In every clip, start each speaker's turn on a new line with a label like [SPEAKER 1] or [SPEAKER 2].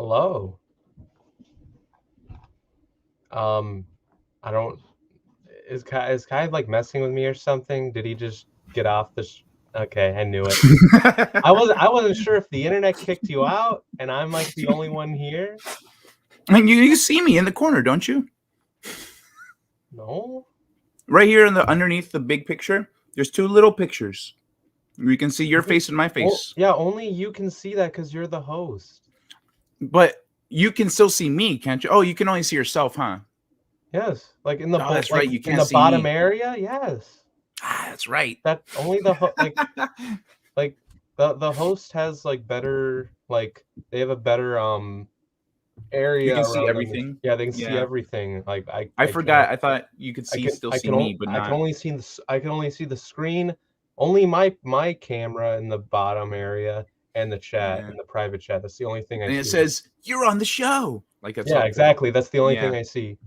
[SPEAKER 1] Hello. I don't. Is Kai like messing with me or something? Did he just get off the? Okay, I knew it. I wasn't sure if the internet kicked you out and I'm like the only one here.
[SPEAKER 2] And you see me in the corner, don't you?
[SPEAKER 1] No.
[SPEAKER 2] Right here in the underneath the big picture, there's two little pictures. You can see your face and my face.
[SPEAKER 1] Yeah, only you can see that because you're the host.
[SPEAKER 2] But you can still see me, can't you? Oh, you can only see yourself, huh?
[SPEAKER 1] Yes, like in the
[SPEAKER 2] that's
[SPEAKER 1] like
[SPEAKER 2] right. You
[SPEAKER 1] in
[SPEAKER 2] can't
[SPEAKER 1] the
[SPEAKER 2] see
[SPEAKER 1] bottom
[SPEAKER 2] me.
[SPEAKER 1] area. Yes,
[SPEAKER 2] That's right.
[SPEAKER 1] that only like the host has like better like they have a better
[SPEAKER 2] You
[SPEAKER 1] area
[SPEAKER 2] can see
[SPEAKER 1] around them.
[SPEAKER 2] everything.
[SPEAKER 1] Yeah, they can see
[SPEAKER 2] Yeah.
[SPEAKER 1] everything. Like
[SPEAKER 2] I
[SPEAKER 1] I can't.
[SPEAKER 2] forgot. I thought you could
[SPEAKER 1] I
[SPEAKER 2] see
[SPEAKER 1] can
[SPEAKER 2] still
[SPEAKER 1] I
[SPEAKER 2] see
[SPEAKER 1] can
[SPEAKER 2] me,
[SPEAKER 1] only
[SPEAKER 2] but
[SPEAKER 1] I can
[SPEAKER 2] not.
[SPEAKER 1] only see I can only see the screen. Only my camera in the bottom area and the chat
[SPEAKER 2] Yeah.
[SPEAKER 1] in the private chat. That's the only thing I
[SPEAKER 2] And it
[SPEAKER 1] see.
[SPEAKER 2] says you're on the show. Like that's
[SPEAKER 1] Yeah,
[SPEAKER 2] so cool.
[SPEAKER 1] exactly. That's the only
[SPEAKER 2] Yeah.
[SPEAKER 1] thing I see.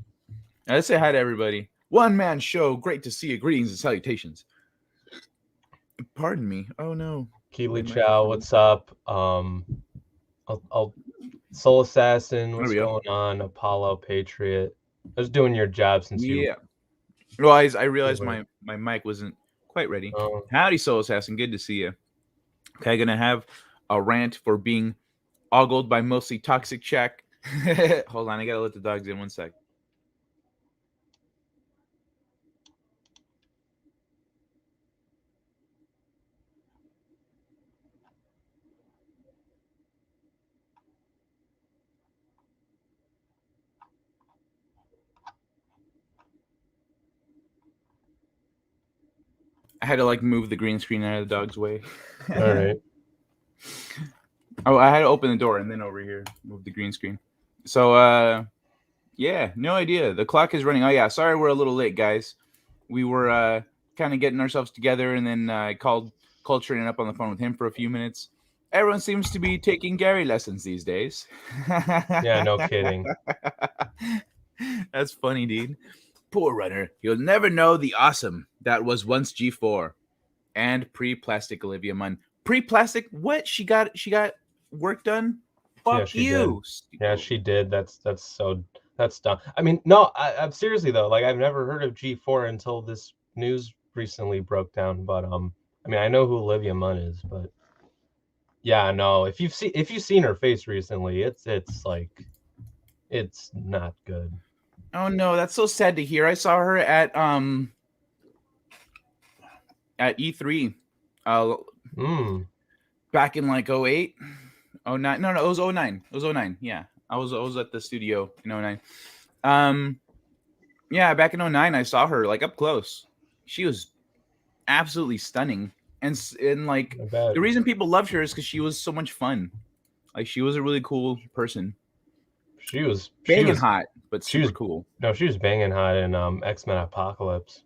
[SPEAKER 2] Let's say hi to everybody. One man show. Great to see you. Greetings and salutations. Pardon me. Oh no.
[SPEAKER 1] Keely
[SPEAKER 2] My
[SPEAKER 1] Chow,
[SPEAKER 2] microphone.
[SPEAKER 1] what's up? I'll Soul Assassin,
[SPEAKER 2] There
[SPEAKER 1] what's
[SPEAKER 2] we go.
[SPEAKER 1] going on? Apollo Patriot. I was doing your job since you
[SPEAKER 2] Yeah. Well, I realized
[SPEAKER 1] were.
[SPEAKER 2] my mic wasn't quite ready.
[SPEAKER 1] Oh,
[SPEAKER 2] Howdy, Soul Assassin. Good to see you. Okay, gonna have a rant for being ogled by mostly toxic Czech. Hold on, I gotta let the dogs in 1 sec. I had to like move the green screen out of the dog's way.
[SPEAKER 1] all right.
[SPEAKER 2] Oh, I had to open the door and then over here move the green screen. So yeah, no idea. The clock is running. Oh yeah, sorry we're a little late, guys. We were kind of getting ourselves together, and then I called Culturing up on the phone with him for a few minutes. Everyone seems to be taking Gary lessons these days.
[SPEAKER 1] Yeah, no kidding.
[SPEAKER 2] That's funny, dude. Poor runner. He'll never know the awesome that was once G4 and pre-plastic Olivia Munn. Pre-plastic? What? She got work done?
[SPEAKER 1] Yeah,
[SPEAKER 2] Fuck
[SPEAKER 1] she did.
[SPEAKER 2] you.
[SPEAKER 1] Yeah, she did. That's dumb. I mean, no, I'm seriously though. Like, I've never heard of G4 until this news recently broke down. But I mean, I know who Olivia Munn is, but yeah, no. If you've seen her face recently, it's like it's not good.
[SPEAKER 2] Oh no, that's so sad to hear. I saw her at E3 back in like 08, 09. No, it was 09. It was 09. Yeah. I was at the studio in 09. Yeah, back in 09 I saw her like up close. She was absolutely stunning. And like the reason people loved her is cuz she was so much fun. Like she was a really cool person.
[SPEAKER 1] She was
[SPEAKER 2] hot, but super cool.
[SPEAKER 1] No, she was banging hot in X-Men Apocalypse.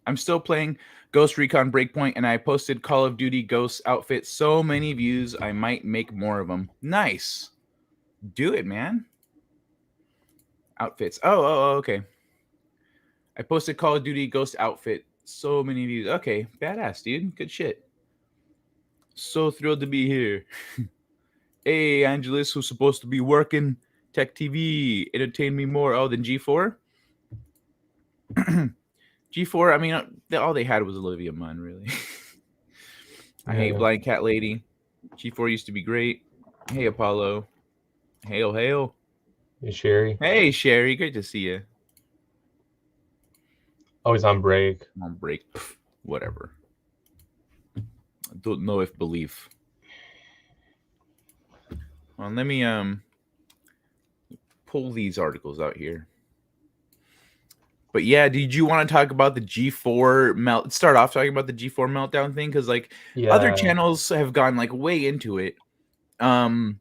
[SPEAKER 2] I'm still playing Ghost Recon Breakpoint, and I posted Call of Duty Ghost outfit. So many views, I might make more of them. Nice. Do it, man. Outfits. Oh, okay. I posted Call of Duty Ghost outfit. So many views. Okay, badass, dude. Good shit. So thrilled to be here. Hey, Angelus, who's supposed to be working Tech TV, entertain me more. Oh, than G4? G4, I mean, all they had was Olivia Munn, really. I hate Blind Cat Lady. G4 used to be great. Hey, Apollo. Hail.
[SPEAKER 1] Hey, Sherry.
[SPEAKER 2] Hey, Sherry. Great to see you.
[SPEAKER 1] Always on break.
[SPEAKER 2] On break. Pff, whatever. I don't know if belief. Well, let me pull these articles out here. But yeah, did you want to talk about the G4 start off talking about the G4 meltdown thing? Because like other channels have gone like way into it. And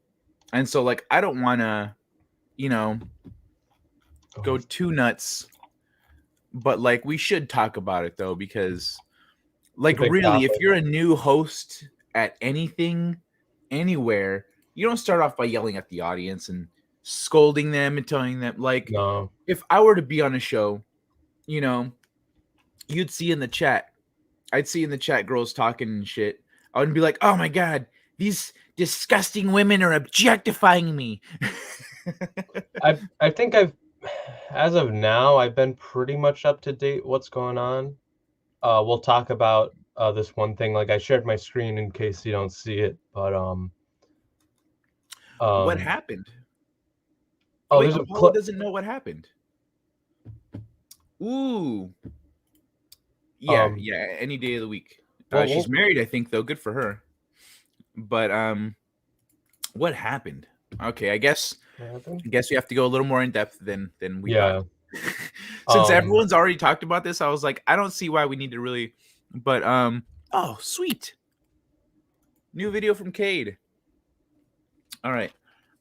[SPEAKER 2] so like I don't want to, go too nuts. But like we should talk about it though, because like really, if you're a new host at anything, anywhere, you don't start off by yelling at the audience and scolding them and telling them like, if I were to be on a show, you'd see in the chat, I'd see in the chat girls talking and shit. I would be like, oh my God, These disgusting women are objectifying me.
[SPEAKER 1] I think as of now, I've been pretty much up to date what's going on. We'll talk about this one thing. Like I shared my screen in case you don't see it, but
[SPEAKER 2] What
[SPEAKER 1] um
[SPEAKER 2] happened? Oh,
[SPEAKER 1] oh,
[SPEAKER 2] wait,
[SPEAKER 1] there's a
[SPEAKER 2] Apollo
[SPEAKER 1] clip.
[SPEAKER 2] doesn't know what happened. Ooh. Yeah,
[SPEAKER 1] Um,
[SPEAKER 2] yeah, any day of the week.
[SPEAKER 1] well,
[SPEAKER 2] She's married, I think, though. Good for her. But what happened? Okay,
[SPEAKER 1] what happened?
[SPEAKER 2] I guess we have to go a little more in depth than we thought.
[SPEAKER 1] Yeah.
[SPEAKER 2] Since
[SPEAKER 1] Um,
[SPEAKER 2] everyone's already talked about this, I was like, I don't see why we need to really. But oh, sweet. New video from Cade. All right.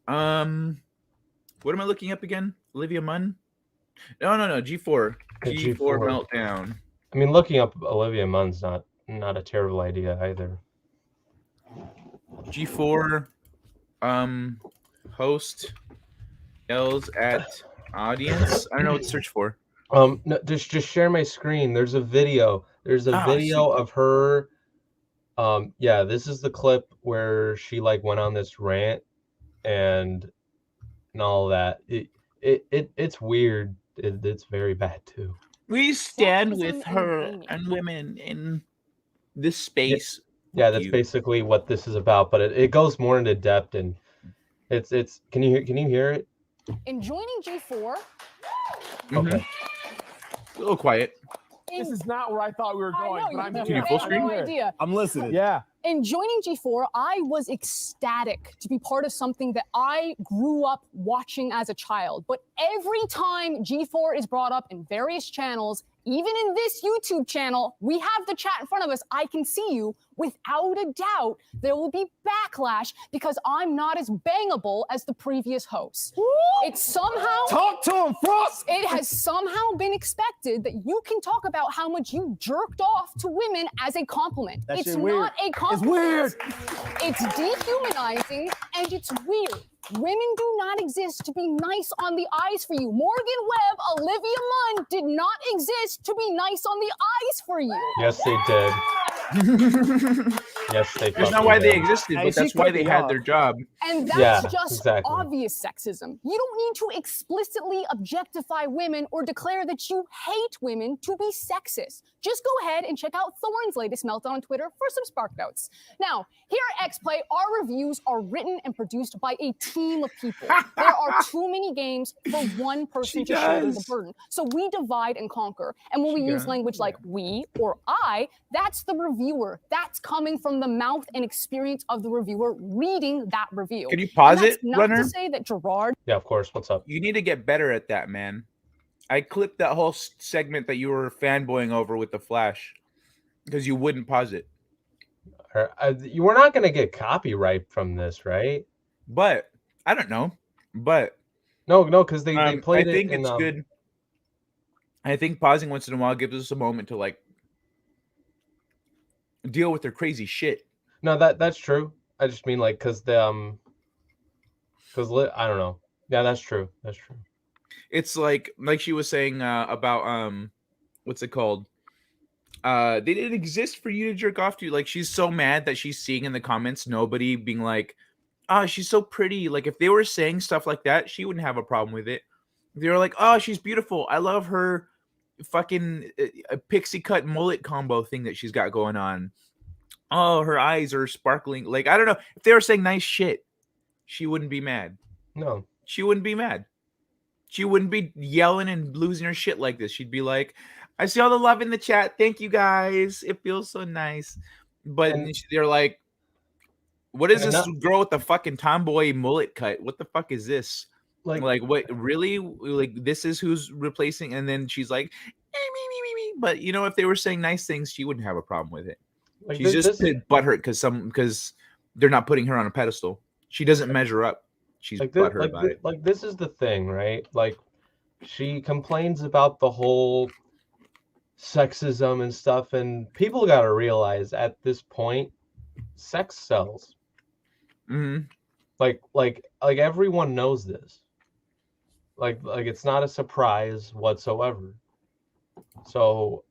[SPEAKER 2] What am I looking up again? Olivia Munn? No. G4.
[SPEAKER 1] the
[SPEAKER 2] G4
[SPEAKER 1] G4.
[SPEAKER 2] meltdown.
[SPEAKER 1] I mean, looking up Olivia Munn's not a terrible idea either.
[SPEAKER 2] G4 host yells at audience. I don't know what to search for.
[SPEAKER 1] No, just share my screen. There's a video. There's a
[SPEAKER 2] Ah,
[SPEAKER 1] video
[SPEAKER 2] sweet.
[SPEAKER 1] of her. Yeah, this is the clip where she like went on this rant and all that. It's weird. It's very bad too.
[SPEAKER 2] We stand with
[SPEAKER 3] Sexism in
[SPEAKER 2] her
[SPEAKER 3] gaming.
[SPEAKER 2] and women in this
[SPEAKER 1] Yeah,
[SPEAKER 2] space.
[SPEAKER 1] yeah,
[SPEAKER 2] Fuck
[SPEAKER 1] that's
[SPEAKER 2] you.
[SPEAKER 1] basically what this is about. But it goes more into depth and it's. Can you hear it?
[SPEAKER 3] In joining G4,
[SPEAKER 2] Mhm.
[SPEAKER 1] Okay.
[SPEAKER 2] A little quiet.
[SPEAKER 4] This is not where I thought we were going, but I'm
[SPEAKER 2] Can
[SPEAKER 4] here.
[SPEAKER 2] you full
[SPEAKER 3] have
[SPEAKER 2] screen?
[SPEAKER 3] no idea.
[SPEAKER 4] I'm listening.
[SPEAKER 5] Yeah.
[SPEAKER 3] In joining G4, I was ecstatic to be part of something that I grew up watching as a child. But every time G4 is brought up in various channels, even in this YouTube channel, we have the chat in front of us. I can see you. Without a doubt, there will be backlash because I'm not as bangable as the previous hosts. It's somehow
[SPEAKER 5] Talk to him, Frost.
[SPEAKER 3] it has somehow been expected that you can talk about how much you jerked off to women as a compliment.
[SPEAKER 5] That
[SPEAKER 3] It's
[SPEAKER 5] shit weird.
[SPEAKER 3] not a
[SPEAKER 5] It's
[SPEAKER 3] compliment.
[SPEAKER 5] weird.
[SPEAKER 3] It's dehumanizing and it's weird. Women do not exist to be nice on the eyes for you. Morgan Webb, Olivia Munn did not exist to be nice on the eyes for you.
[SPEAKER 1] Yes, they did. Yes, they.
[SPEAKER 2] That's not
[SPEAKER 1] fucking
[SPEAKER 2] why they
[SPEAKER 1] did.
[SPEAKER 2] existed,
[SPEAKER 5] Hey,
[SPEAKER 2] but
[SPEAKER 5] she
[SPEAKER 2] that's why
[SPEAKER 5] cut
[SPEAKER 2] they
[SPEAKER 5] me
[SPEAKER 2] had
[SPEAKER 5] off.
[SPEAKER 2] their job.
[SPEAKER 3] And that's
[SPEAKER 1] Yeah,
[SPEAKER 3] just
[SPEAKER 1] exactly.
[SPEAKER 3] obvious sexism. You don't need to explicitly objectify women or declare that you hate women to be sexist. Just go ahead and check out Thorne's latest meltdown on Twitter for some spark notes. Now, here at XPlay, our reviews are written and produced by a team of people. There are too many games for one person
[SPEAKER 2] She
[SPEAKER 3] to shoulder the
[SPEAKER 2] does.
[SPEAKER 3] burden. So we divide and conquer. And when we
[SPEAKER 2] She
[SPEAKER 3] use
[SPEAKER 2] does.
[SPEAKER 3] language like we or I, that's the reviewer. That's coming from the mouth and experience of the reviewer reading that review.
[SPEAKER 2] Can you pause
[SPEAKER 3] And that's
[SPEAKER 2] it,
[SPEAKER 3] not
[SPEAKER 2] Runner?
[SPEAKER 3] to say that Gerard
[SPEAKER 1] Yeah, of course. What's up?
[SPEAKER 2] You need to get better at that, man. I clipped that whole segment that you were fanboying over with the Flash because you wouldn't pause it.
[SPEAKER 1] You were not gonna get copyright from this, right?
[SPEAKER 2] But I don't know. But
[SPEAKER 1] No, because they
[SPEAKER 2] I
[SPEAKER 1] played
[SPEAKER 2] think
[SPEAKER 1] it in
[SPEAKER 2] it's good. I think pausing once in a while gives us a moment to like deal with their crazy shit.
[SPEAKER 1] No, that's true. I just mean like because I don't know. Yeah, that's true. That's true.
[SPEAKER 2] It's like she was saying about what's it called? They didn't exist for you to jerk off to. Like she's so mad that she's seeing in the comments nobody being like, oh, she's so pretty. Like if they were saying stuff like that, she wouldn't have a problem with it. They were like, oh, she's beautiful. I love her fucking pixie cut mullet combo thing that she's got going on. Oh, her eyes are sparkling. Like I don't know. If they were saying nice shit, she wouldn't be mad.
[SPEAKER 1] No.
[SPEAKER 2] She wouldn't be mad. She wouldn't be yelling and losing her shit like this. She'd be like, I see all the love in the chat. Thank you guys. It feels so nice. But they're like, what is this girl with the fucking tomboy mullet cut? What the fuck is this? Like what really? Like this is who's replacing? And then she's like, me. But you know, if they were saying nice things, she wouldn't have a problem with it.
[SPEAKER 1] Like
[SPEAKER 2] She's just butthurt because they're not putting her on a pedestal. She doesn't measure up. She's butthurt about it.
[SPEAKER 1] Like this is the thing, right? Like she complains about the whole sexism and stuff, and people got to realize at this point, sex sells.
[SPEAKER 2] Mm-hmm.
[SPEAKER 1] Like everyone knows this. Like it's not a surprise whatsoever. So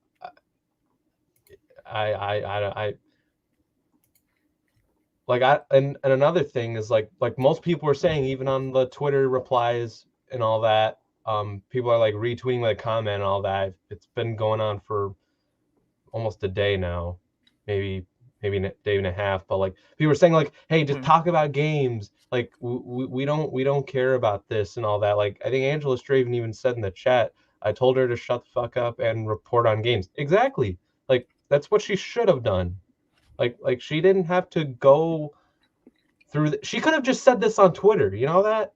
[SPEAKER 1] I like and another thing is like most people are saying, even on the Twitter replies and all that, people are like retweeting the comment and all that. It's been going on for almost a day now, maybe a day and a half. But like people are saying like, hey, just talk about games. Like we don't care about this and all that. Like I think Angela Straven even said in the chat, I told her to shut the fuck up and report on games. Exactly. Like that's what she should have done. Like she didn't have to go through. She could have just said this on Twitter. You know that?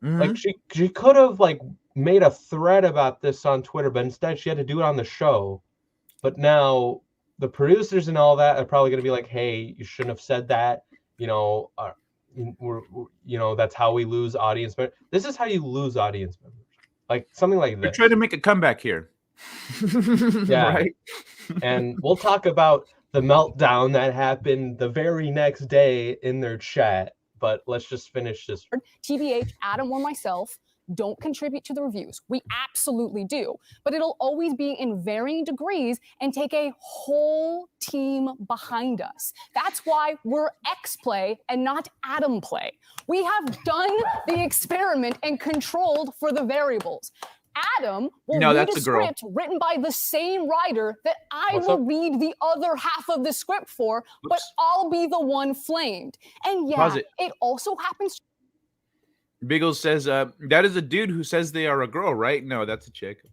[SPEAKER 1] Like she could have like made a thread about this on Twitter, but instead she had to do it on the show. But now the producers and all that are probably going to be like, hey, you shouldn't have said that. You know, that's how we lose audience. But this is how you lose audience members. Like something like
[SPEAKER 2] They're
[SPEAKER 1] this.
[SPEAKER 2] trying to make a comeback here.
[SPEAKER 1] Yeah.
[SPEAKER 2] Right.
[SPEAKER 1] And we'll talk about the meltdown that happened the very next day in their chat. But let's just finish this.
[SPEAKER 3] TBH, Adam or myself don't contribute to the reviews. We absolutely do. But it'll always be in varying degrees and take a whole team behind us. That's why we're X-Play and not Adam Play. We have done the experiment and controlled for the variables. Adam will read a script written by the same writer that I will read the other half of the script for, but I'll be the one flamed. And yeah, it also happens.
[SPEAKER 2] Biggles says, that is a dude who says they are a girl, right? No, that's a chick.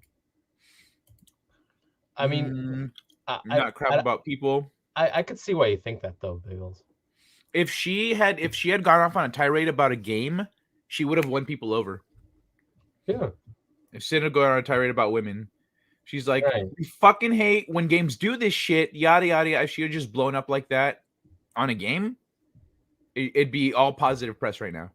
[SPEAKER 1] I mean,
[SPEAKER 2] not crap about people.
[SPEAKER 1] I could see why you think that though, Biggles.
[SPEAKER 2] If she had gone off on a tirade about a game, she would have won people over.
[SPEAKER 1] Yeah.
[SPEAKER 2] If she didn't go on a tirade about women, she's like, we fucking hate when games do this shit, yada yada yada. If she had just blown up like that on a game, it'd be all positive press right now.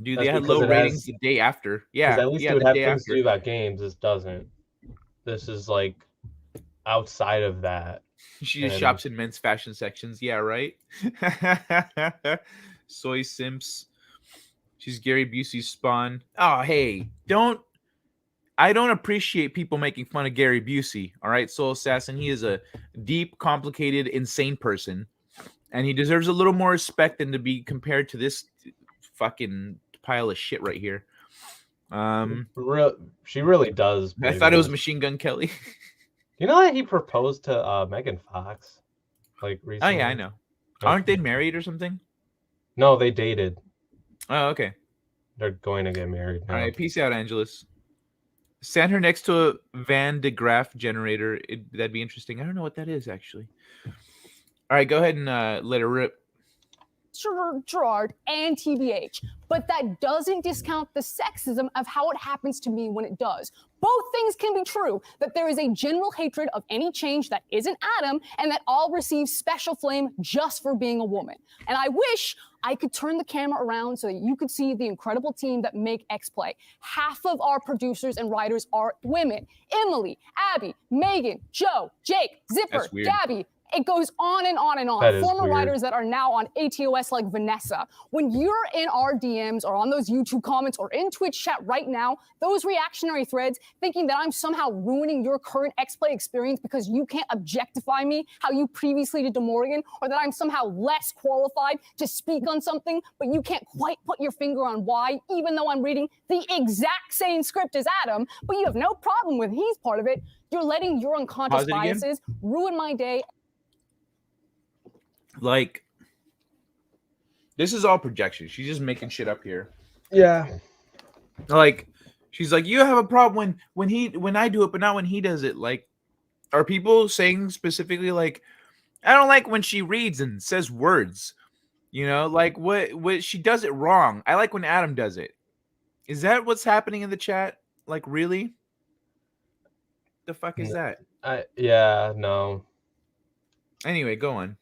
[SPEAKER 2] Dude, they had low ratings the day after. Yeah,
[SPEAKER 1] at least it would have things to do about games. This doesn't. This is like outside of that.
[SPEAKER 2] She just shops in men's fashion sections. Yeah, right. Soy simps. She's Gary Busey's spawn. Oh, hey, I don't appreciate people making fun of Gary Busey. All right, Soul Assassin. He is a deep, complicated, insane person, and he deserves a little more respect than to be compared to this fucking pile of shit right here.
[SPEAKER 1] She really does.
[SPEAKER 2] I thought it was Machine Gun Kelly.
[SPEAKER 1] You know that he proposed to Megan Fox, like recently.
[SPEAKER 2] Oh yeah, I know. Aren't they married or something?
[SPEAKER 1] No, they dated.
[SPEAKER 2] Oh, okay.
[SPEAKER 1] They're going to get married now.
[SPEAKER 2] All right, peace out, Angelus. Stand her next to a Van de Graaff generator. That'd be interesting. I don't know what that is, actually. All right, go ahead and let her rip.
[SPEAKER 3] Gerard and TBH, but that doesn't discount the sexism of how it happens to me when it does. Both things can be true, that there is a general hatred of any change that isn't Adam, and that I'll receive special flame just for being a woman. And I wish I could turn the camera around so that you could see the incredible team that make X-Play. Half of our producers and writers are women. Emily, Abby, Megan, Joe, Jake, Zipper, Gabby. It goes on and on and on. Former writers that are now on ATOS like Vanessa. When you're in our DMs or on those YouTube comments or in Twitch chat right now, those reactionary threads thinking that I'm somehow ruining your current X-Play experience because you can't objectify me how you previously did to Morgan, or that I'm somehow less qualified to speak on something, but you can't quite put your finger on why, even though I'm reading the exact same script as Adam, but you have no problem with he's part of it. You're letting your unconscious biases ruin my day.
[SPEAKER 2] Like, this is all projection. She's just making shit up here.
[SPEAKER 1] Yeah.
[SPEAKER 2] Like, she's like, you have a problem when I do it, but not when he does it. Like, are people saying specifically, like, I don't like when she reads and says words. You know, like what she does it wrong. I like when Adam does it. Is that what's happening in the chat? Like, really? The fuck is that?
[SPEAKER 1] Yeah, no.
[SPEAKER 2] Anyway, go on.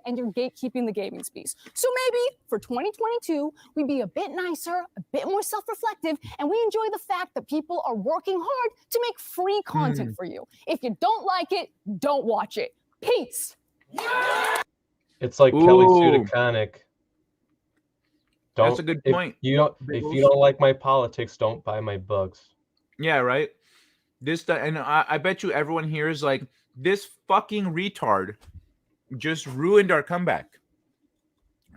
[SPEAKER 3] And you're gatekeeping the gaming space. So maybe for 2022, we be a bit nicer, a bit more self-reflective, and we enjoy the fact that people are working hard to make free content for you. If you don't like it, don't watch it. Peace.
[SPEAKER 1] It's like Kelly Sue DeConnick.
[SPEAKER 2] That's a good point.
[SPEAKER 1] If you don't like my politics, don't buy my books.
[SPEAKER 2] Yeah, right. And I bet you everyone here is like, This fucking retard just ruined our comeback.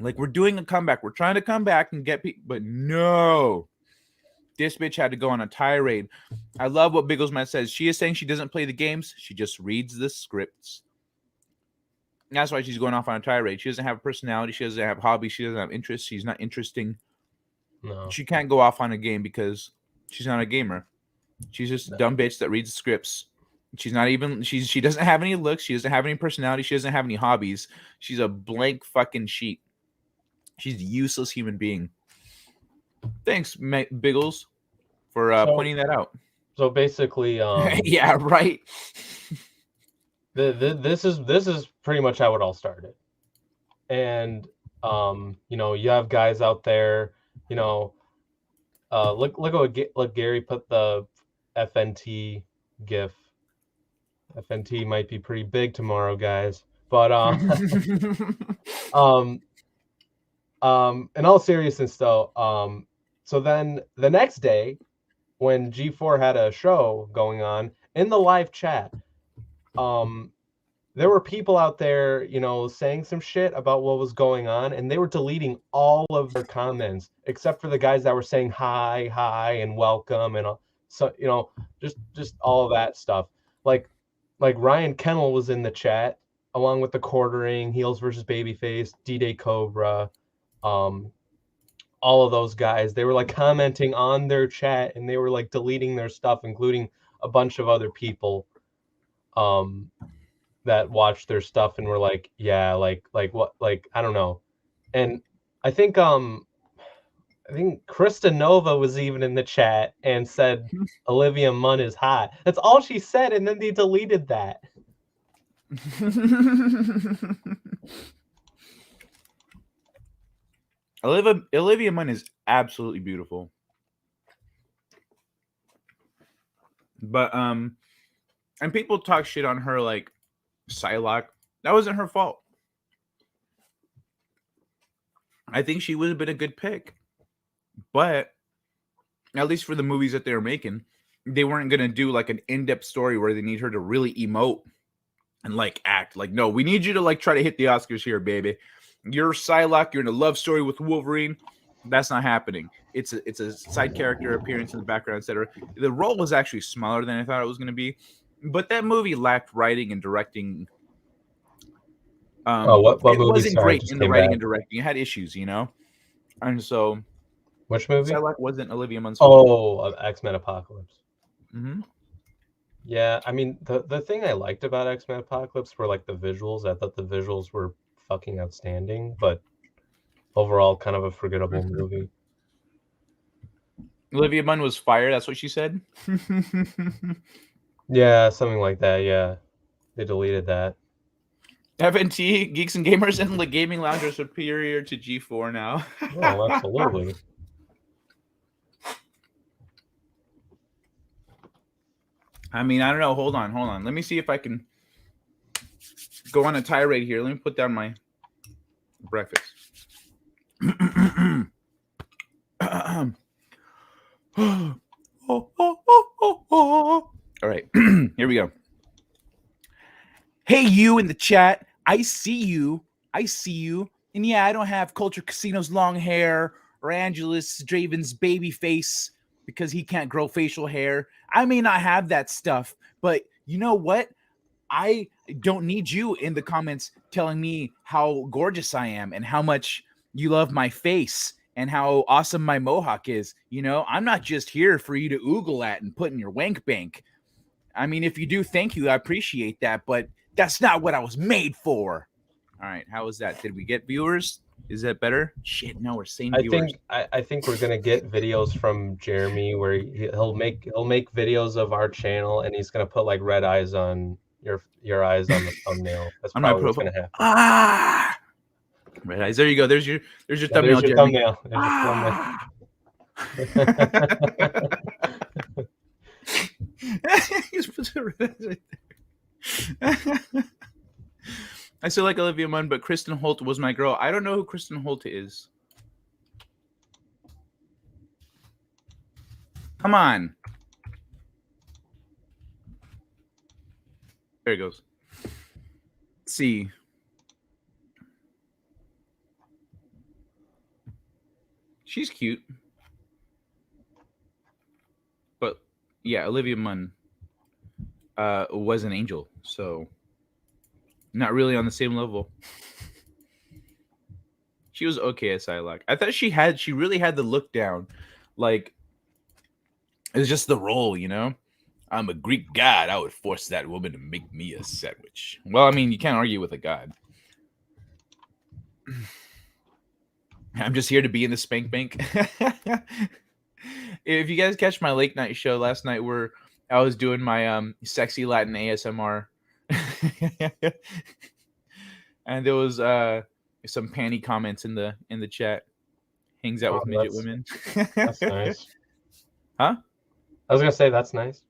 [SPEAKER 2] Like, we're doing a comeback. We're trying to come back and get people, but no. This bitch had to go on a tirade. I love what Bigglesman says. She is saying she doesn't play the games. She just reads the scripts. That's why she's going off on a tirade. She doesn't have a personality. She doesn't have hobbies. She doesn't have interests. She's not interesting.
[SPEAKER 1] No.
[SPEAKER 2] She can't go off on a game because she's not a gamer. She's just a dumb bitch that reads the scripts. She's not even, she doesn't have any looks. She doesn't have any personality. She doesn't have any hobbies. She's a blank fucking sheet. She's a useless human being. Thanks, Biggles, for pointing that out.
[SPEAKER 1] So basically,
[SPEAKER 2] yeah, right.
[SPEAKER 1] This is pretty much how it all started, and you know, you have guys out there, you know, look Gary put the FNT gif. FNT might be pretty big tomorrow, guys, but in all seriousness though, so then the next day when G4 had a show going on in the live chat, there were people out there, you know, saying some shit about what was going on, and they were deleting all of their comments except for the guys that were saying hi and welcome and so, you know, just all of that stuff. Like Ryan Kennel was in the chat along with the Quartering, Heels versus Babyface, D-Day Cobra, all of those guys. They were like commenting on their chat and they were like deleting their stuff, including a bunch of other people that watched their stuff and were like, yeah, like what, like, I don't know. And I think Krista Nova was even in the chat and said Olivia Munn is hot. That's all she said, and then they deleted that.
[SPEAKER 2] Olivia Munn is absolutely beautiful. But and people talk shit on her like Psylocke. That wasn't her fault. I think she would have been a good pick. But at least for the movies that they were making, they weren't going to do like an in-depth story where they need her to really emote and like act. Like, no, we need you to like try to hit the Oscars here, baby. You're Psylocke. You're in a love story with Wolverine. That's not happening. It's a side character appearance in the background, etc. The role was actually smaller than I thought it was going to be. But that movie lacked writing and directing.
[SPEAKER 1] What
[SPEAKER 2] it
[SPEAKER 1] movie?
[SPEAKER 2] wasn't
[SPEAKER 1] Sorry,
[SPEAKER 2] great in the writing and directing. It had issues, you know? And so...
[SPEAKER 1] Which movie?
[SPEAKER 2] Psylocke wasn't Olivia Munn's
[SPEAKER 1] fault. Oh, X-Men Apocalypse.
[SPEAKER 2] Mm-hmm.
[SPEAKER 1] Yeah, I mean, the thing I liked about X-Men Apocalypse were like the visuals. I thought the visuals were fucking outstanding, but overall kind of a forgettable movie.
[SPEAKER 2] Olivia Munn was fire, that's what she said?
[SPEAKER 1] Yeah, something like that, yeah. They deleted that.
[SPEAKER 2] FNT, Geeks and Gamers, and the Gaming Lounge are superior to G4 now.
[SPEAKER 1] Oh, absolutely.
[SPEAKER 2] I mean, I don't know. Hold on. Let me see if I can go on a tirade here. Let me put down my breakfast. All right, here we go. Hey, you in the chat. I see you. And yeah, I don't have Culture Casino's long hair or Angelus Draven's baby face because he can't grow facial hair. I may not have that stuff, but you know what? I don't need you in the comments telling me how gorgeous I am and how much you love my face and how awesome my mohawk is. You know, I'm not just here for you to oogle at and put in your wank bank. I mean, if you do, thank you. I appreciate that, but that's not what I was made for. All right, how was that? Did we get viewers? Is that better? Shit, no, we're saying viewers.
[SPEAKER 1] I think we're gonna get videos from Jeremy where he'll make videos of our channel and he's gonna put like red eyes on your eyes on the thumbnail. That's probably what's gonna happen.
[SPEAKER 2] Ah, red eyes. There you go. There's your thumbnail.
[SPEAKER 1] There's your thumbnail. There's your thumbnail.
[SPEAKER 2] Just put the red eyes right there. I still like Olivia Munn, but Kristen Holt was my girl. I don't know who Kristen Holt is. Come on. There it goes. Let's see. She's cute. But yeah, Olivia Munn was an angel, so not really on the same level. She was okay as Psylocke. I thought she really had the look down. Like, it was just the role, you know? I'm a Greek god. I would force that woman to make me a sandwich. Well, I mean, you can't argue with a god. I'm just here to be in the spank bank. If you guys catch my late night show last night where I was doing my sexy Latin ASMR, and there was some panty comments in the chat. Hangs out with midget women.
[SPEAKER 1] That's nice.
[SPEAKER 2] Huh?
[SPEAKER 1] I was gonna say that's nice.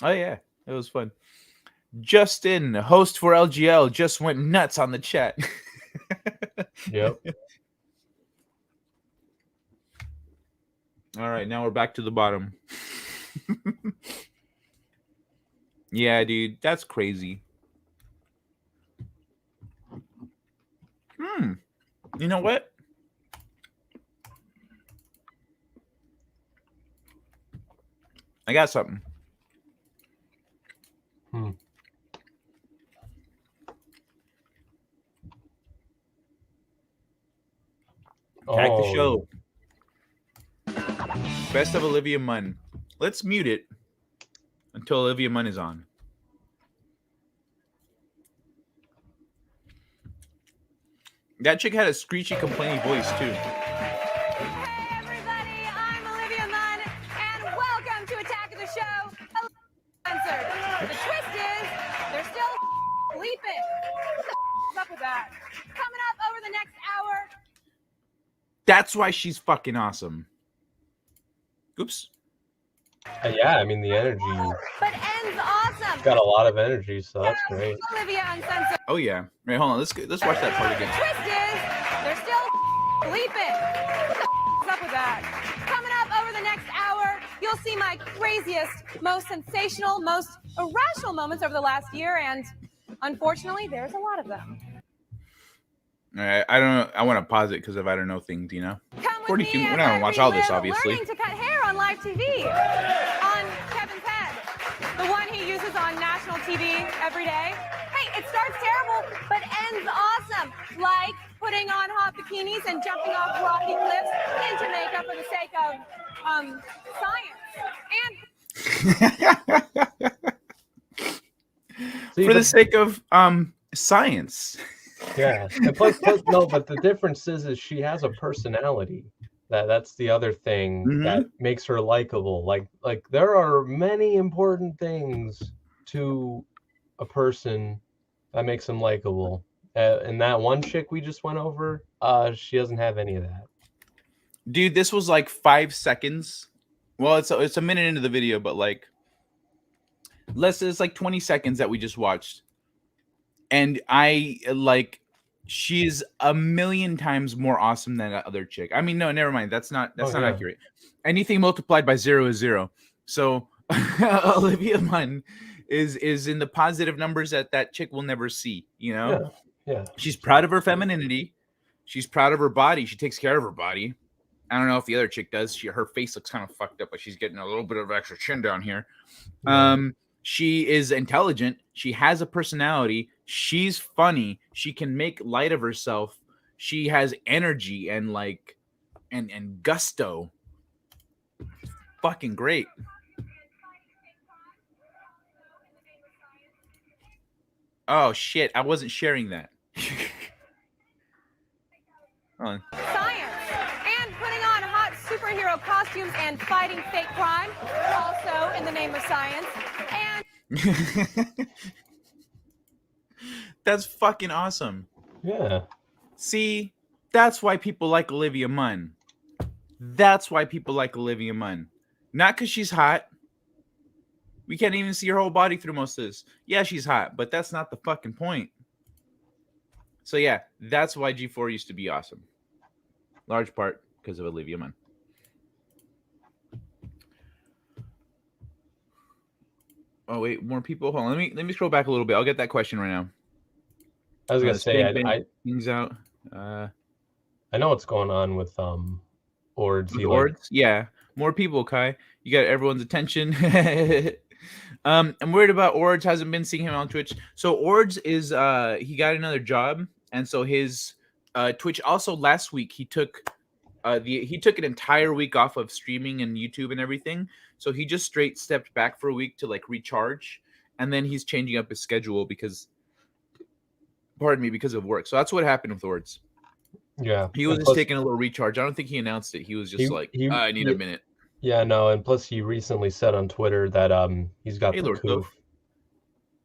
[SPEAKER 2] Oh yeah, it was fun. Justin, host for LGL, just went nuts on the chat.
[SPEAKER 1] Yep.
[SPEAKER 2] All right, now we're back to the bottom. Yeah, dude, that's crazy. You know what? I got something. Back the show. Best of Olivia Munn. Let's mute it until Olivia Munn is on. That chick had a screechy, complaining voice, too.
[SPEAKER 5] Hey, everybody, I'm Olivia Munn, and welcome to Attack of the Show. Uncensored. The twist is, they're still sleeping. What the is up with that? Coming up over the next hour.
[SPEAKER 2] That's why she's fucking awesome. Oops.
[SPEAKER 1] Yeah, I mean, the energy.
[SPEAKER 5] But ends awesome.
[SPEAKER 1] She's got a lot of energy, so that's great.
[SPEAKER 5] Olivia Uncensored.
[SPEAKER 2] Oh, yeah. Right, hold on. Let's watch that part again.
[SPEAKER 5] The twist is, they're still sleeping. What the is up with that? Coming up over the next hour, you'll see my craziest, most sensational, most irrational moments over the last year, and unfortunately, there's a lot of them.
[SPEAKER 2] All right, I don't know. I want to pause it because if I don't know things, you know.
[SPEAKER 5] Come with
[SPEAKER 2] 42.
[SPEAKER 5] me
[SPEAKER 2] We're
[SPEAKER 5] as
[SPEAKER 2] not
[SPEAKER 5] I
[SPEAKER 2] gonna watch all this,
[SPEAKER 5] relive
[SPEAKER 2] obviously.
[SPEAKER 5] Learning to cut hair on live TV on Kevin's head, the one he uses on national TV every day. Hey, it starts terrible, but ends awesome, like putting on hot bikinis and jumping off rocky cliffs into makeup for the sake of science.
[SPEAKER 2] For the sake of science.
[SPEAKER 1] Yeah. And plus, no, but the difference is she has a personality. That's the other thing that makes her likable. Like there are many important things to a person that makes them likable. And that one chick we just went over, she doesn't have any of that.
[SPEAKER 2] Dude, this was like 5 seconds. Well, it's a minute into the video, but like it's like 20 seconds that we just watched. And she's a million times more awesome than that other chick. I mean, no, never mind. That's not accurate. Anything multiplied by 0 is 0. So Olivia Munn is in the positive numbers that chick will never see, you know?
[SPEAKER 1] Yeah.
[SPEAKER 2] She's proud of her femininity. She's proud of her body. She takes care of her body. I don't know if the other chick does. Her face looks kind of fucked up, but she's getting a little bit of extra chin down here. She is intelligent. She has a personality. She's funny. She can make light of herself. She has energy and and gusto. Fucking great. Oh shit! I wasn't sharing that. Hold on.
[SPEAKER 5] Science and putting on hot superhero costumes and fighting fake crime, also in the name of science. And
[SPEAKER 2] that's fucking awesome.
[SPEAKER 1] Yeah.
[SPEAKER 2] See, that's why people like Olivia Munn. That's why people like Olivia Munn. Not because she's hot. We can't even see her whole body through most of this. Yeah, she's hot, but that's not the fucking point. So yeah, that's why G4 used to be awesome. Large part because of Olivia Munn. Oh wait, more people. Hold on. Let me scroll back a little bit. I'll get that question right now.
[SPEAKER 1] I was gonna say,
[SPEAKER 2] things out.
[SPEAKER 1] I know what's going on with Ords.
[SPEAKER 2] With Ords, yeah, more people. Kai, you got everyone's attention. I'm worried about Ords. Hasn't been seeing him on Twitch. So Ords is he got another job, and so his Twitch. Also, last week he took he took an entire week off of streaming and YouTube and everything. So he just straight stepped back for a week to like recharge, and then he's changing up his schedule because, pardon me, because of work. So that's what happened with Ords.
[SPEAKER 1] Yeah,
[SPEAKER 2] he was just taking a little recharge. I don't think he announced it. He was just I need a minute.
[SPEAKER 1] Yeah, no, and plus he recently said on Twitter that he's got the coof.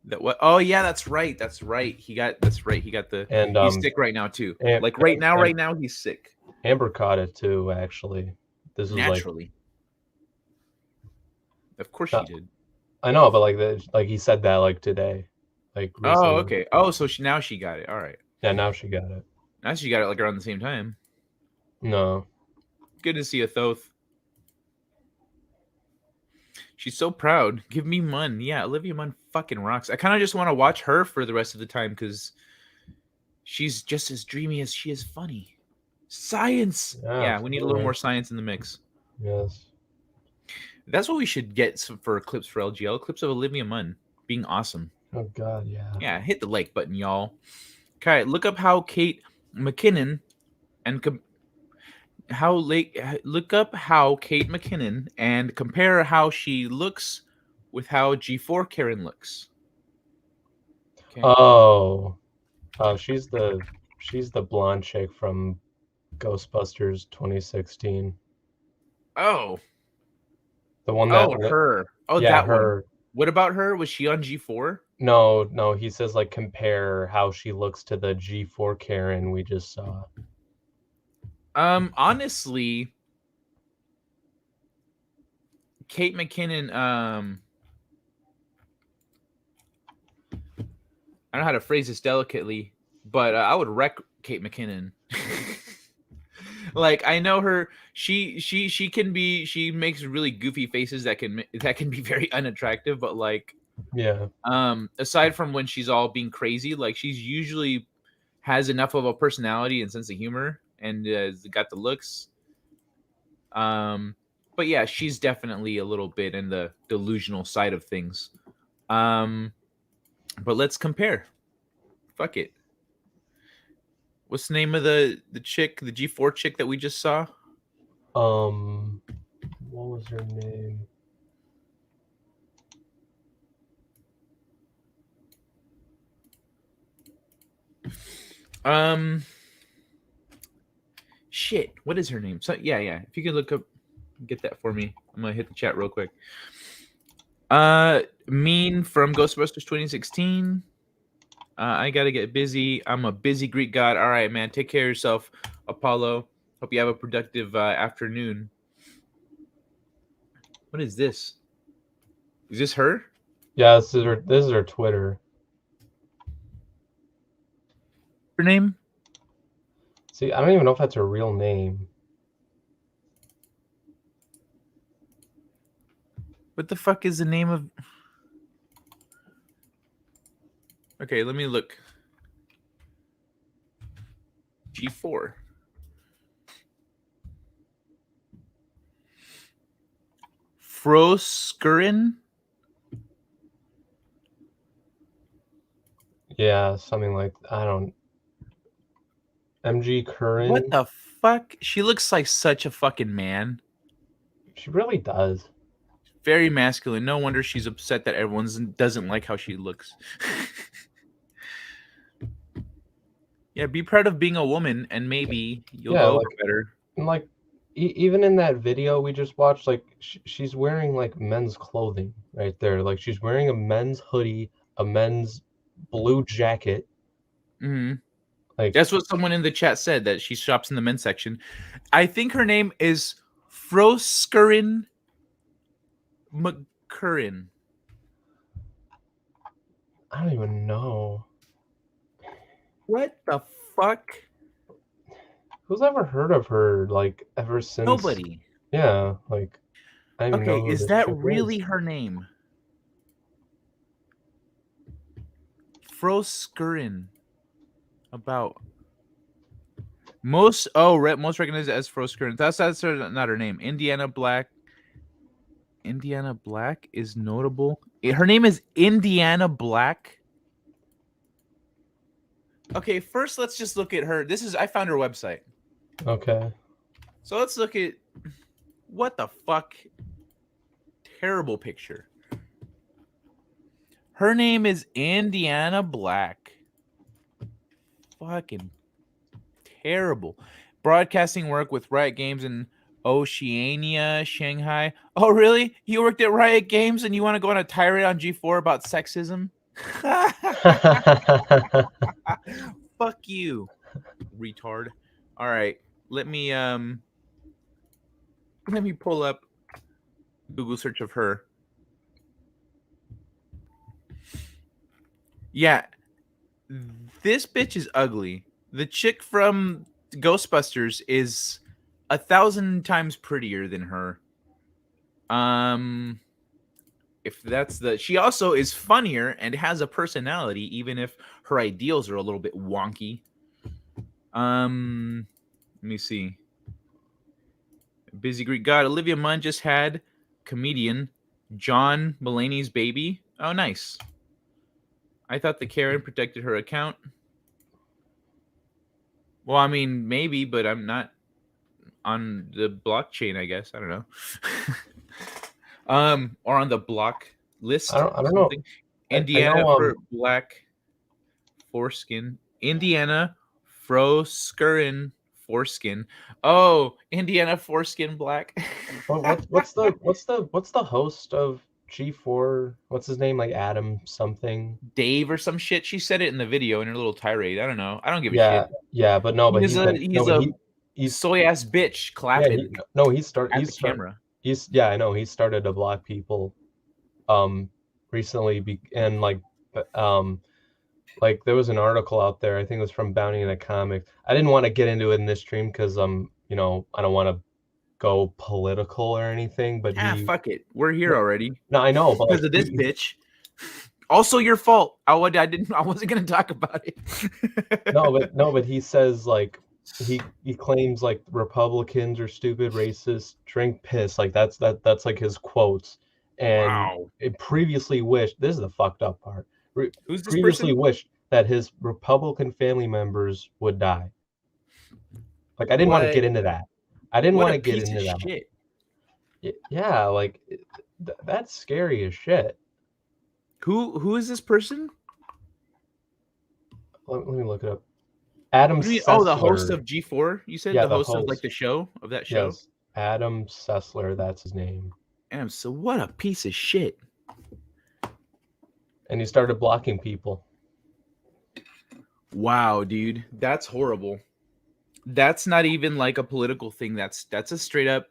[SPEAKER 2] That what? Oh yeah, that's right. That's right. He got the. And he's sick right now too. Like right now he's sick.
[SPEAKER 1] Amber caught it too. Actually, this was
[SPEAKER 2] naturally. Of course she did.
[SPEAKER 1] I know, but like he said that like today, like. Recently.
[SPEAKER 2] Oh okay. Oh, so now she got it. All right.
[SPEAKER 1] Yeah, now she got it.
[SPEAKER 2] Now she got it like around the same time.
[SPEAKER 1] No.
[SPEAKER 2] Good to see a Thoth. She's so proud. Give me Munn. Yeah, Olivia Munn fucking rocks. I kind of just want to watch her for the rest of the time because she's just as dreamy as she is funny. Science. Yeah, we need a little more science in the mix.
[SPEAKER 1] Yes.
[SPEAKER 2] That's what we should get for clips for LGL. Clips of Olivia Munn being awesome.
[SPEAKER 1] Oh God, yeah.
[SPEAKER 2] Yeah, hit the like button, y'all. Okay, look up how Kate McKinnon and look up how Kate McKinnon and compare how she looks with how G4 Karen looks.
[SPEAKER 1] Okay. Oh, she's the blonde chick from Ghostbusters 2016.
[SPEAKER 2] Oh,
[SPEAKER 1] the one that
[SPEAKER 2] her. Oh, yeah, that her. One. What about her? Was she on G4?
[SPEAKER 1] No. He says like compare how she looks to the G4 Karen we just saw.
[SPEAKER 2] Honestly, Kate McKinnon, I don't know how to phrase this delicately, but I would wreck Kate McKinnon. Like, I know her, she makes really goofy faces that can be very unattractive, but like,
[SPEAKER 1] yeah.
[SPEAKER 2] Aside from when she's all being crazy, like she's usually has enough of a personality and sense of humor and got the looks. But yeah, she's definitely a little bit in the delusional side of things. But let's compare. Fuck it. What's the name of the chick, the G4 chick that we just saw?
[SPEAKER 1] What was her name?
[SPEAKER 2] Shit, what is her name? So yeah. If you could look up, get that for me. I'm gonna hit the chat real quick. Mean from Ghostbusters 2016. I gotta get busy. I'm a busy Greek god. All right, man. Take care of yourself, Apollo. Hope you have a productive afternoon. What is this? Is this her?
[SPEAKER 1] Yeah, this is her Twitter.
[SPEAKER 2] Her name?
[SPEAKER 1] See, I don't even know if that's her real name.
[SPEAKER 2] What the fuck is the name of... Okay, let me look. G4. Froskurin?
[SPEAKER 1] Yeah, something like, I don't... MG Curran.
[SPEAKER 2] What the fuck? She looks like such a fucking man.
[SPEAKER 1] She really does.
[SPEAKER 2] Very masculine. No wonder she's upset that everyone doesn't like how she looks. Yeah, be proud of being a woman, and maybe you'll go better.
[SPEAKER 1] And like, even in that video we just watched, like she's wearing like men's clothing right there. Like she's wearing a men's hoodie, a men's blue jacket.
[SPEAKER 2] Mm-hmm. Like that's what someone in the chat said, that she shops in the men's section. I think her name is Froskurin McCurran.
[SPEAKER 1] I don't even know.
[SPEAKER 2] What the fuck?
[SPEAKER 1] Who's ever heard of her, like, ever since?
[SPEAKER 2] Nobody.
[SPEAKER 1] Yeah, like, I don't know.
[SPEAKER 2] Okay, is that really her name? Froskurin. About most recognized as Froskurin. That's not her name. Indiana Black. Indiana Black is notable. Her name is Indiana Black. Okay, first let's just look at her. I found her website.
[SPEAKER 1] Okay.
[SPEAKER 2] So let's look at what the fuck. Terrible picture. Her name is Indiana Black. Fucking terrible. Broadcasting work with Riot Games in Oceania, Shanghai. Oh, really? You worked at Riot Games and you want to go on a tirade on G4 about sexism? Fuck you, retard. All right, let me pull up Google search of her. Yeah, this bitch is ugly. The chick from Ghostbusters is 1,000 times prettier than her. If that's she also is funnier and has a personality, even if her ideals are a little bit wonky. Let me see. Busy Greek God. Olivia Munn just had comedian John Mulaney's baby. Oh, nice. I thought the Karen protected her account. Well, I mean, maybe, but I'm not on the blockchain, I guess. I don't know. Or on the block list.
[SPEAKER 1] I don't know.
[SPEAKER 2] Indiana
[SPEAKER 1] I know,
[SPEAKER 2] for black foreskin. Indiana Froskurin foreskin. Oh, Indiana foreskin black.
[SPEAKER 1] what's the host of G4? What's his name? Like Adam something.
[SPEAKER 2] Dave or some shit. She said it in the video in her little tirade. I don't know. I don't give a
[SPEAKER 1] Yeah,
[SPEAKER 2] shit.
[SPEAKER 1] yeah, but no, but
[SPEAKER 2] He's soy ass bitch clapping.
[SPEAKER 1] Yeah, he's
[SPEAKER 2] camera.
[SPEAKER 1] I know he started to block people recently and like there was an article out there, I think it was from Bounty in a Comic. I didn't want to get into it in this stream because I don't want to go political or anything, but
[SPEAKER 2] fuck it. We're here already.
[SPEAKER 1] No, I know, but
[SPEAKER 2] because of this bitch. Also your fault. I wasn't gonna talk about it.
[SPEAKER 1] no, but he says like he claims like Republicans are stupid, racist, drink piss. Like that's like his quotes. And
[SPEAKER 2] wow.
[SPEAKER 1] It previously wished, this is the fucked up part.
[SPEAKER 2] Who's this
[SPEAKER 1] previously
[SPEAKER 2] person?
[SPEAKER 1] Wished that his Republican family members would die. Like I didn't want to get into that. I didn't want to get into that.
[SPEAKER 2] Shit.
[SPEAKER 1] Yeah, like that's scary as shit.
[SPEAKER 2] Who is this person?
[SPEAKER 1] Let me look it up. Adam Sessler.
[SPEAKER 2] Oh, the host of G4? You said
[SPEAKER 1] yeah,
[SPEAKER 2] the host of like the show of that show?
[SPEAKER 1] Yes. Adam Sessler, that's his name.
[SPEAKER 2] So what a piece of shit.
[SPEAKER 1] And he started blocking people.
[SPEAKER 2] Wow, dude. That's horrible. That's not even like a political thing. That's a straight up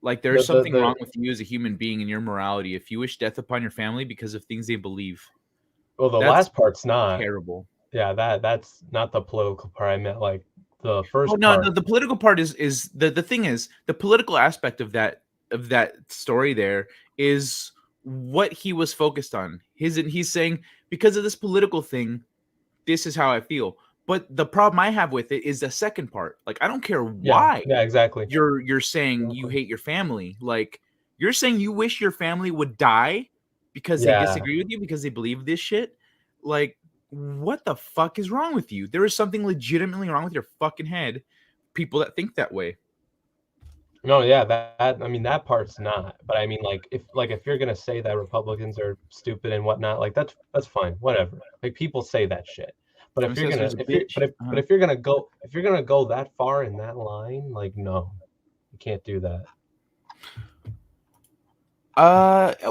[SPEAKER 2] like there's something wrong with you as a human being and your morality if you wish death upon your family because of things they believe.
[SPEAKER 1] Well, the last part's not
[SPEAKER 2] terrible.
[SPEAKER 1] Yeah, that's not the political part. I meant like the first
[SPEAKER 2] no,
[SPEAKER 1] part.
[SPEAKER 2] the political part is the thing is the political aspect of that story there is what he was focused on. He's saying because of this political thing, this is how I feel. But the problem I have with it is the second part. Like I don't care why.
[SPEAKER 1] Yeah, exactly.
[SPEAKER 2] You're saying you hate your family. Like you're saying you wish your family would die because they disagree with you because they believe this shit. Like what the fuck is wrong with you? There is something legitimately wrong with your fucking head. People that think that way.
[SPEAKER 1] No, yeah, that I mean that part's not. But I mean if you're gonna say that Republicans are stupid and whatnot, like that's fine, whatever. Like people say that shit. But if you're gonna go that far in that line, like no, you can't do that.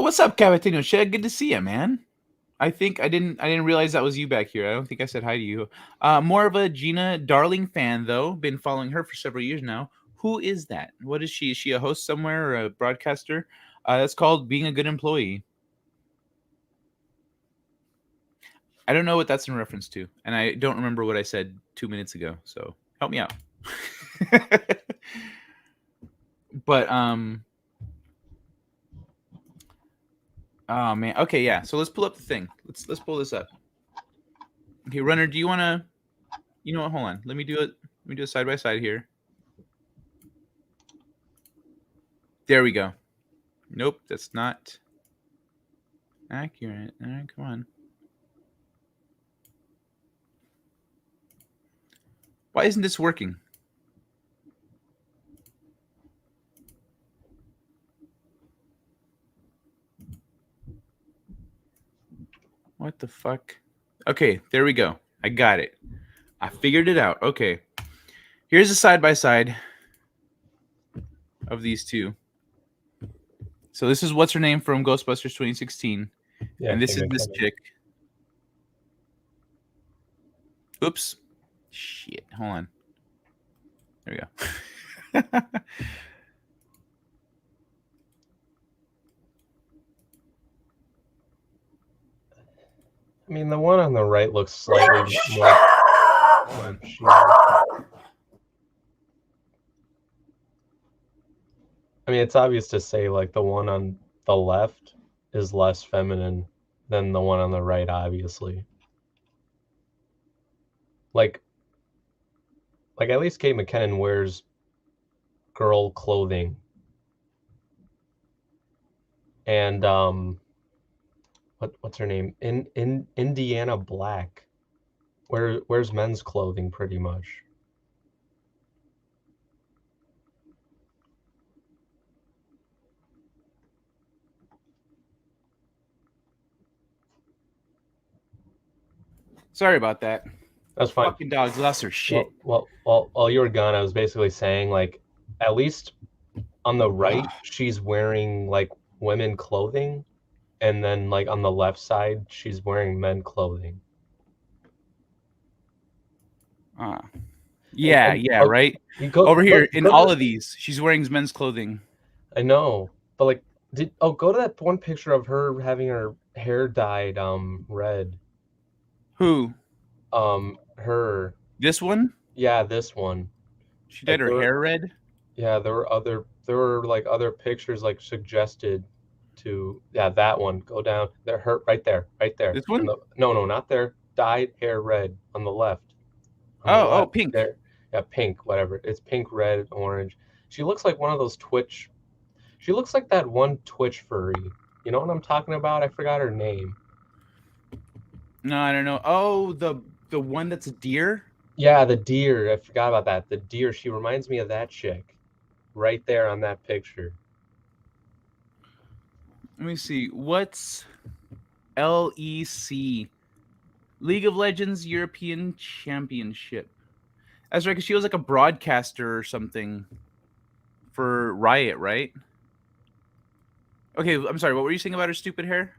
[SPEAKER 2] What's up, Cavatino Shed? Good to see you, man. I think I didn't realize that was you back here. I don't think I said hi to you. More of a Gina Darling fan though. Been following her for several years now. Who is that? What is she? Is she a host somewhere or a broadcaster? That's called being a good employee. I don't know what that's in reference to, and I don't remember what I said 2 minutes ago. So help me out. But oh man. Okay, yeah. So let's pull up the thing. Let's pull this up. Okay, runner, do you want to? You know what? Hold on. Let me do it. Let me do a side by side here. There we go. Nope, that's not accurate. All right, come on. Why isn't this working? What the fuck? Okay, there we go. I got it. I figured it out. Okay. Here's a side-by-side of these two. So this is what's her name from Ghostbusters 2016.
[SPEAKER 1] Yeah,
[SPEAKER 2] and this is
[SPEAKER 1] Kate
[SPEAKER 2] this
[SPEAKER 1] McKinnon.
[SPEAKER 2] chick. Oops. Shit. Hold on. There we go.
[SPEAKER 1] I mean, the one on the right looks slightly more. Oh, Jesus. I mean, it's obvious to say like the one on the left is less feminine than the one on the right, obviously. Like at least Kate McKinnon wears girl clothing. And what's her name? In Indiana Black wears men's clothing pretty much.
[SPEAKER 2] Sorry about that.
[SPEAKER 1] That's fine.
[SPEAKER 2] Fucking dogs lost their shit.
[SPEAKER 1] Well, while you were gone, I was basically saying like at least on the right she's wearing like women clothing, and then like on the left side she's wearing men clothing.
[SPEAKER 2] Yeah,
[SPEAKER 1] And,
[SPEAKER 2] yeah, right. Over here in all of these, she's wearing men's clothing.
[SPEAKER 1] I know, but like, go to that one picture of her having her hair dyed red.
[SPEAKER 2] Who?
[SPEAKER 1] Her.
[SPEAKER 2] This one?
[SPEAKER 1] Yeah, this one.
[SPEAKER 2] She dyed her hair red?
[SPEAKER 1] Yeah, there were like other pictures like suggested to, yeah, that one. Go down. They're her right there.
[SPEAKER 2] This one?
[SPEAKER 1] No, not there. Dyed hair red on the left.
[SPEAKER 2] Oh, pink.
[SPEAKER 1] There. Yeah, pink, whatever. It's pink, red, orange. She looks like one of those Twitch. She looks like that one Twitch furry. You know what I'm talking about? I forgot her name.
[SPEAKER 2] No, I don't know. Oh, the one that's a deer?
[SPEAKER 1] Yeah, the deer. I forgot about that. The deer. She reminds me of that chick. Right there on that picture.
[SPEAKER 2] Let me see. What's LEC? League of Legends European Championship. That's right, because she was like a broadcaster or something for Riot, right? Okay, I'm sorry. What were you saying about her stupid hair?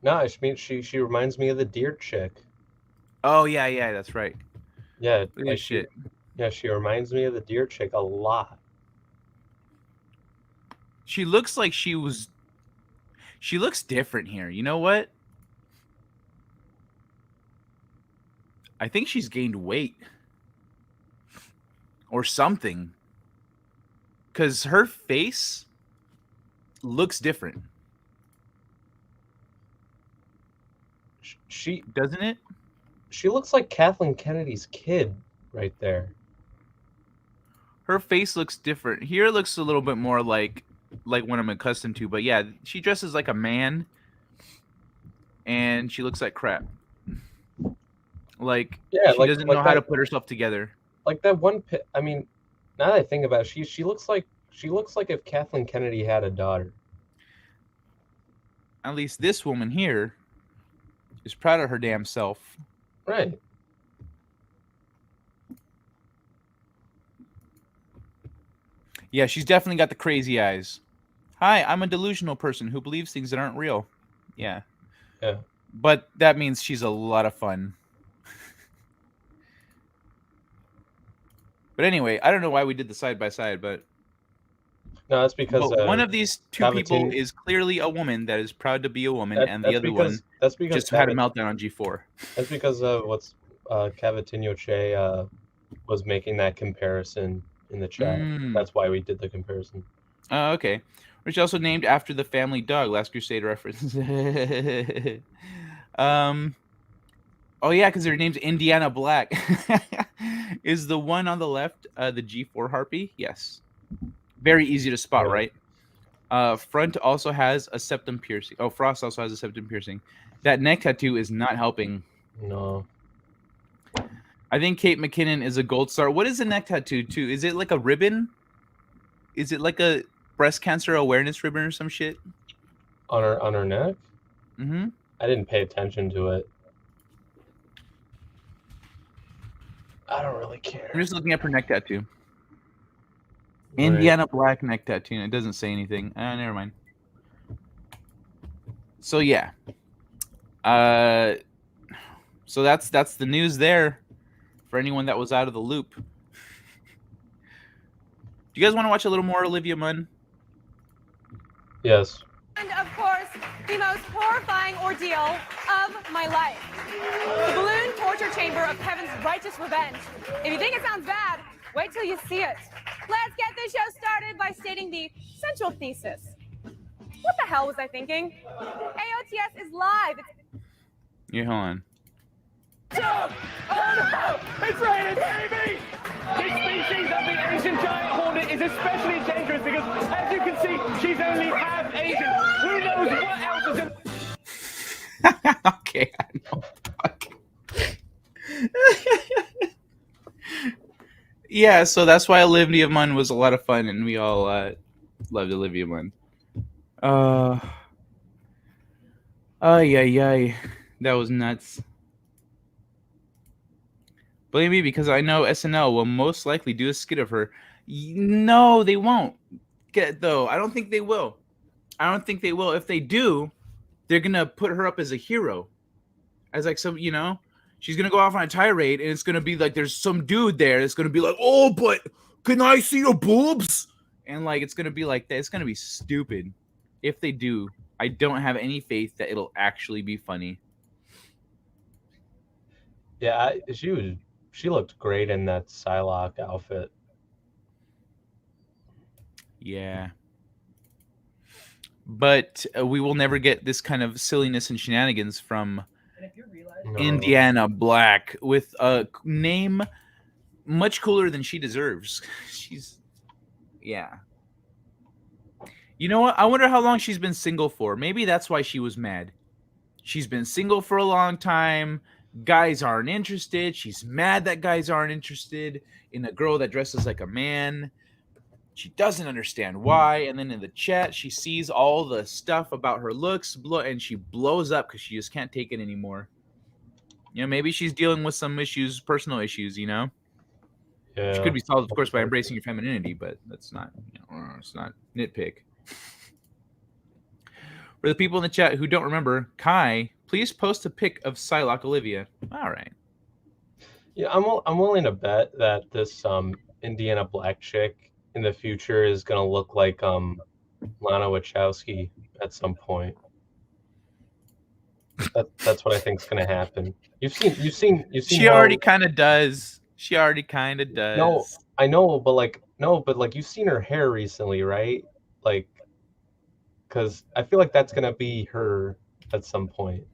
[SPEAKER 1] No, I mean she reminds me of the deer chick.
[SPEAKER 2] Oh yeah, that's right.
[SPEAKER 1] Yeah,
[SPEAKER 2] like shit.
[SPEAKER 1] She reminds me of the deer chick a lot.
[SPEAKER 2] She looks like she looks different here. You know what? I think she's gained weight or something, because her face looks different.
[SPEAKER 1] She
[SPEAKER 2] doesn't it?
[SPEAKER 1] She looks like Kathleen Kennedy's kid right there.
[SPEAKER 2] Her face looks different. Here it looks a little bit more like what I'm accustomed to. But yeah, she dresses like a man, and she looks like crap. Like, yeah, she doesn't know how to put herself together.
[SPEAKER 1] Like that one. I mean, now that I think about it, she looks like if Kathleen Kennedy had a daughter.
[SPEAKER 2] At least this woman here is proud of her damn self.
[SPEAKER 1] Right.
[SPEAKER 2] Yeah, she's definitely got the crazy eyes. Hi, I'm a delusional person who believes things that aren't real. Yeah.
[SPEAKER 1] Yeah.
[SPEAKER 2] But that means she's a lot of fun. But anyway, I don't know why we did the side by side, but
[SPEAKER 1] no, that's because
[SPEAKER 2] one of these two people is clearly a woman that is proud to be a woman, and the other one just had a meltdown on G4.
[SPEAKER 1] That's because of what's Cavatinho Che was making that comparison in the chat. That's why we did the comparison.
[SPEAKER 2] Okay. Which also named after the family dog. Last Crusade reference. Oh yeah, because her name's Indiana Black. Is the one on the left the G4 harpy? Yes. Very easy to spot, right? Front also has a septum piercing. Oh, Frost also has a septum piercing. That neck tattoo is not helping.
[SPEAKER 1] No.
[SPEAKER 2] I think Kate McKinnon is a gold star. What is a neck tattoo too? Is it like a ribbon? Is it like a breast cancer awareness ribbon or some shit?
[SPEAKER 1] On her neck?
[SPEAKER 2] Mm-hmm.
[SPEAKER 1] I didn't pay attention to it. I don't really care.
[SPEAKER 2] I'm just looking up her neck tattoo.
[SPEAKER 1] Right.
[SPEAKER 2] Indiana Black neck tattoo. It doesn't say anything. Never mind. So yeah. So that's the news there for anyone that was out of the loop. Do you guys want to watch a little more Olivia Munn?
[SPEAKER 1] Yes.
[SPEAKER 5] And of course, the most horrifying ordeal of my life. The balloon torture chamber of Kevin's righteous revenge. If you think it sounds bad, wait till you see it. Let's get this show started by stating the central thesis. What the hell was I thinking? AOTS is live.
[SPEAKER 2] Yeah, hold on.
[SPEAKER 4] Jump! Oh no! It's raining, baby! This species of the Asian giant hornet is especially dangerous because, as you can see, she's only half Asian. Who knows what else is in...
[SPEAKER 2] Okay, I know. Yeah, so that's why Olivia Munn was a lot of fun, and we all loved Olivia Munn. Yeah, that was nuts. Believe me, because I know SNL will most likely do a skit of her. No, they won't. Though I don't think they will. I don't think they will. If they do, they're gonna put her up as a hero, as like some, she's gonna go off on a tirade, and it's gonna be like there's some dude there that's gonna be like, oh, but can I see your boobs? And like it's gonna be like that. It's gonna be stupid. If they do, I don't have any faith that it'll actually be funny.
[SPEAKER 1] Yeah, she looked great in that Psylocke outfit.
[SPEAKER 2] Yeah. But we will never get this kind of silliness and shenanigans from Indiana Black with a name much cooler than she deserves. Yeah. You know what? I wonder how long she's been single for. Maybe that's why she was mad. She's been single for a long time. Guys aren't interested. She's mad that guys aren't interested in a girl that dresses like a man. She doesn't understand why. And then in the chat, she sees all the stuff about her looks, and she blows up because she just can't take it anymore. Maybe she's dealing with some issues, personal issues,
[SPEAKER 1] Yeah.
[SPEAKER 2] Which could be solved, of course, by embracing your femininity, but that's not, it's not nitpick. For the people in the chat who don't remember, Kai, please post a pic of Psylocke Olivia. All right.
[SPEAKER 1] Yeah, I'm willing to bet that this Indiana Black chick in the future is gonna look like Lana Wachowski at some point. That's what I think is gonna happen. You've seen.
[SPEAKER 2] She already kind of does. She already kind of does.
[SPEAKER 1] No, I know, but you've seen her hair recently, right? Like, because I feel like that's gonna be her at some point.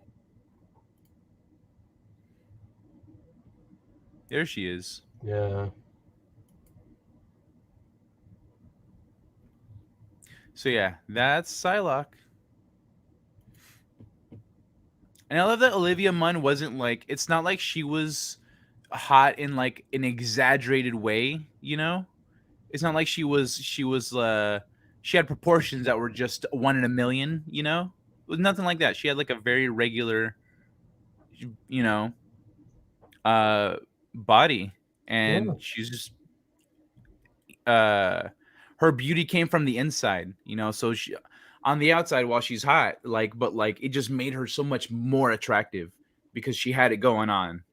[SPEAKER 2] There she is.
[SPEAKER 1] Yeah.
[SPEAKER 2] So yeah, that's Psylocke. And I love that Olivia Munn wasn't like, it's not like she was hot in like an exaggerated way, It's not like she had proportions that were just 1 in a million, It was nothing like that. She had like a very regular, body, and she's just her beauty came from the inside, so she on the outside while she's hot, but it just made her so much more attractive because she had it going on,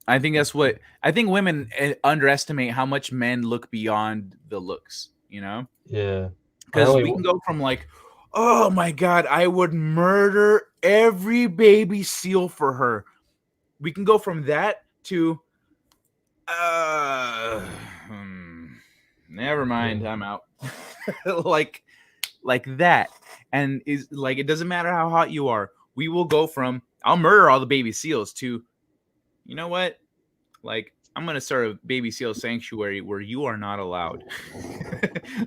[SPEAKER 2] I think that's what I think women underestimate how much men look beyond the looks,
[SPEAKER 1] Yeah.
[SPEAKER 2] Because we can go from like, oh my God, I would murder every baby seal for her. We can go from that to never mind, I'm out. like that. And is like, it doesn't matter how hot you are. We will go from I'll murder all the baby seals too. You know what? Like, I'm gonna start a baby seal sanctuary where you are not allowed.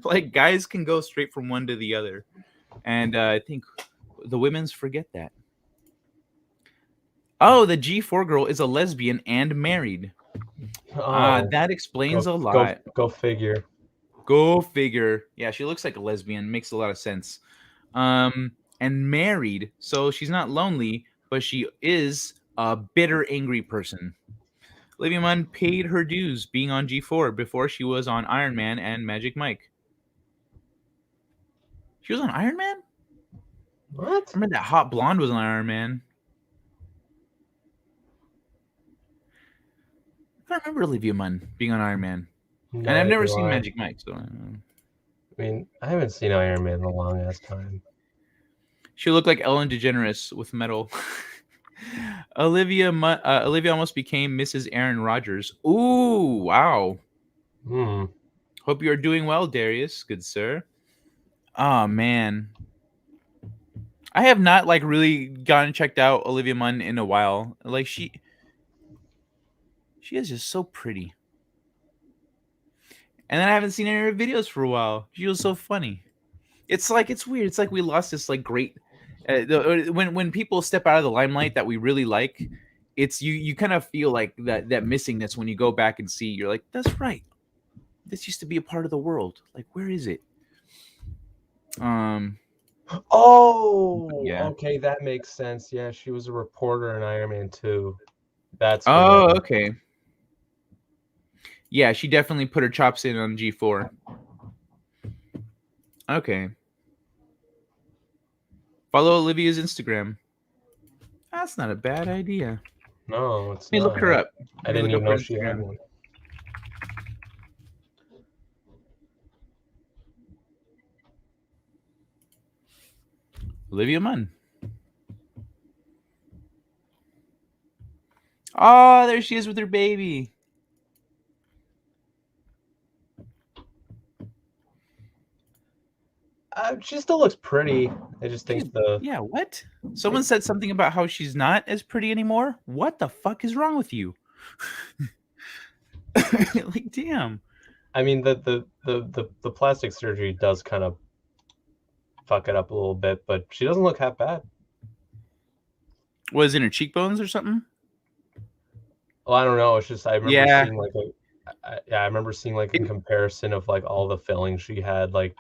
[SPEAKER 2] Like, guys can go straight from one to the other, and I think the women's forget that. Oh, the G4 girl is a lesbian and married.
[SPEAKER 1] Oh,
[SPEAKER 2] That explains a
[SPEAKER 1] go
[SPEAKER 2] lot.
[SPEAKER 1] go figure.
[SPEAKER 2] Go figure. Yeah, she looks like a lesbian. Makes a lot of sense. And married, so she's not lonely, but she is a bitter, angry person. Olivia Munn paid her dues being on G4 before she was on Iron Man and Magic Mike. She was on Iron Man?
[SPEAKER 1] What?
[SPEAKER 2] I remember that hot blonde was on Iron Man. I don't remember Olivia Munn being on Iron Man. And I've never seen Magic Mike, so I don't know.
[SPEAKER 1] I mean, I haven't seen Iron Man in a long ass time.
[SPEAKER 2] She looked like Ellen DeGeneres with metal. Olivia almost became Mrs. Aaron Rodgers. Ooh, wow. Hope you are doing well, Darius. Good sir. Oh man. I have not like really gone and checked out Olivia Munn in a while. Like she is just so pretty. And then I haven't seen any of her videos for a while. She was so funny. It's weird. It's like we lost this like great when people step out of the limelight that we really like, it's you kind of feel like that missingness when you go back and see. You're like, that's right. This used to be a part of the world. Like, where is it?
[SPEAKER 1] Oh,
[SPEAKER 2] yeah.
[SPEAKER 1] Okay, that makes sense. Yeah, she was a reporter in Iron Man 2. That's
[SPEAKER 2] okay. Yeah, she definitely put her chops in on G4. Okay. Follow Olivia's Instagram. That's not a bad idea.
[SPEAKER 1] No, it's
[SPEAKER 2] Let me
[SPEAKER 1] not.
[SPEAKER 2] look her up.
[SPEAKER 1] I didn't even know she had one.
[SPEAKER 2] Olivia Munn. Oh, there she is with her baby.
[SPEAKER 1] She still looks pretty. I just think
[SPEAKER 2] Yeah, what? Someone said something about how she's not as pretty anymore. What the fuck is wrong with you? Like, damn.
[SPEAKER 1] I mean, the plastic surgery does kind of fuck it up a little bit, but she doesn't look that bad.
[SPEAKER 2] Was it in her cheekbones or something?
[SPEAKER 1] Well, I don't know. It's just I remember seeing like I remember seeing like a comparison of like all the fillings she had, like,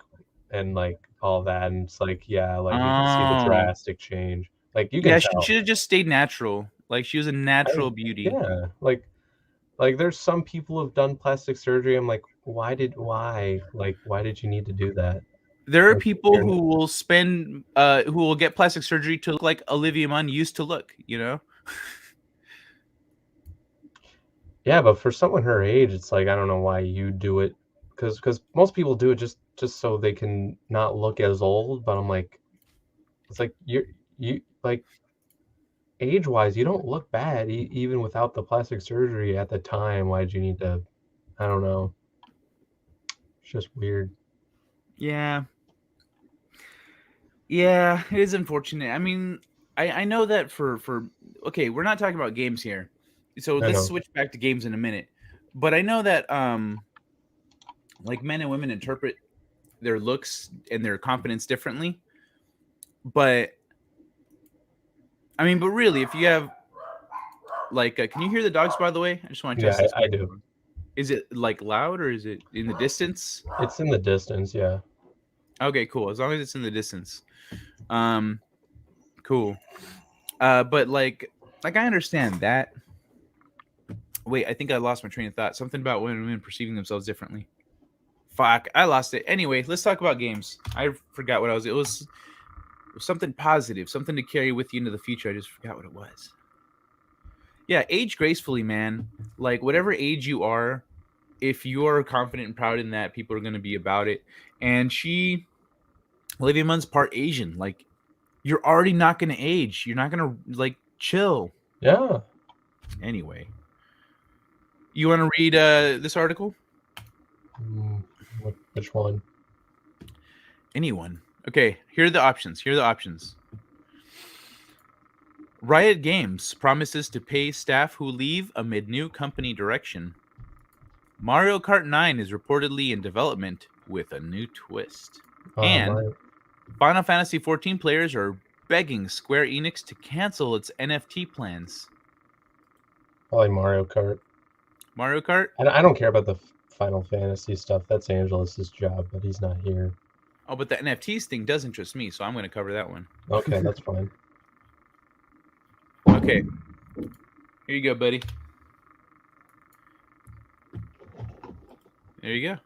[SPEAKER 1] and like all that, and it's like, yeah, like you can see the drastic change. Like you can tell.
[SPEAKER 2] She should have just stayed natural. Like she was a natural beauty.
[SPEAKER 1] Yeah, like there's some people who've done plastic surgery. I'm like, why did you need to do that?
[SPEAKER 2] There are people who will who will get plastic surgery to look like Olivia Munn used to look, you know?
[SPEAKER 1] Yeah, but for someone her age, it's like, I don't know why you do it, because most people do it just so they can not look as old. But I'm like, it's like you like age-wise, you don't look bad even without the plastic surgery at the time. Why did you need to? I don't know. It's just weird.
[SPEAKER 2] Yeah. Yeah, it is unfortunate. I mean, I know that for okay, we're not talking about games here. So let's switch back to games in a minute. But I know that like men and women interpret their looks and their confidence differently. But I mean, but really, if you have like can you hear the dogs, by the way? I just want to test this.
[SPEAKER 1] I do.
[SPEAKER 2] Is it like loud or is it in the distance?
[SPEAKER 1] It's in the distance, yeah.
[SPEAKER 2] Okay, cool. As long as it's in the distance. Cool. But like I understand that. Wait, I think I lost my train of thought. Something about women perceiving themselves differently. Fuck, I lost it. Anyway, let's talk about games. I forgot what it was something positive, something to carry with you into the future. I just forgot what it was. Yeah, age gracefully, man. Like whatever age you are, if you're confident and proud in that, people are going to be about it. And Olivia Munn's part Asian. Like, you're already not going to age. You're not going to like chill.
[SPEAKER 1] Yeah.
[SPEAKER 2] Anyway, you want to read this article?
[SPEAKER 1] Which one?
[SPEAKER 2] Anyone. Okay, here are the options. Riot Games promises to pay staff who leave amid new company direction. Mario Kart 9 is reportedly in development with a new twist. And
[SPEAKER 1] Mario,
[SPEAKER 2] Final Fantasy 14 players are begging Square Enix to cancel its NFT plans.
[SPEAKER 1] probably Mario Kart.
[SPEAKER 2] Mario Kart?
[SPEAKER 1] I don't care about the Final Fantasy stuff. That's Angelus's job, but he's not here.
[SPEAKER 2] Oh, but the NFTs thing does interest me, so I'm going to cover that one.
[SPEAKER 1] Okay, that's fine.
[SPEAKER 2] Okay. Here you go, buddy. There you go.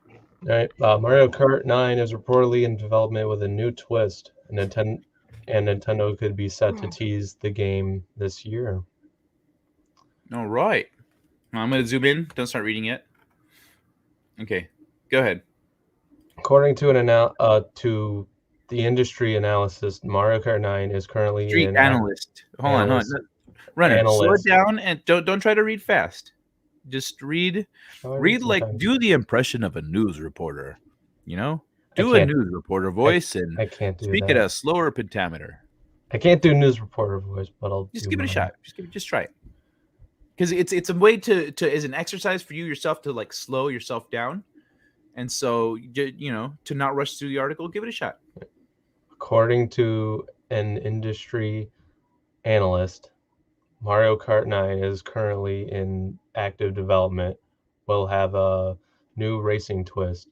[SPEAKER 1] All right, Mario Kart 9 is reportedly in development with a new twist, and Nintendo could be set to tease the game this year.
[SPEAKER 2] All right. I'm going to zoom in. Don't start reading yet. Okay. Go ahead.
[SPEAKER 1] According to to the industry analysis, Mario Kart 9 is currently
[SPEAKER 2] Street
[SPEAKER 1] in
[SPEAKER 2] analyst. Hold on.
[SPEAKER 1] analyst.
[SPEAKER 2] Runner, slow it
[SPEAKER 1] Analyst.
[SPEAKER 2] down and don't try to read fast. Just read like
[SPEAKER 1] sometimes?
[SPEAKER 2] do the impression of a news reporter. You know? Do
[SPEAKER 1] I
[SPEAKER 2] a
[SPEAKER 1] can't-
[SPEAKER 2] news reporter voice and
[SPEAKER 1] I can't do
[SPEAKER 2] speak
[SPEAKER 1] that.
[SPEAKER 2] at a slower pentameter.
[SPEAKER 1] I can't do news reporter voice, but I'll
[SPEAKER 2] Just
[SPEAKER 1] do
[SPEAKER 2] give it a
[SPEAKER 1] mine.
[SPEAKER 2] shot. Just try it. Because it's a way to as an exercise for you yourself to like slow yourself down. And so to not rush through the article, give it a shot.
[SPEAKER 1] According to an industry analyst, Mario Kart 9 is currently in active development, will have a new racing twist,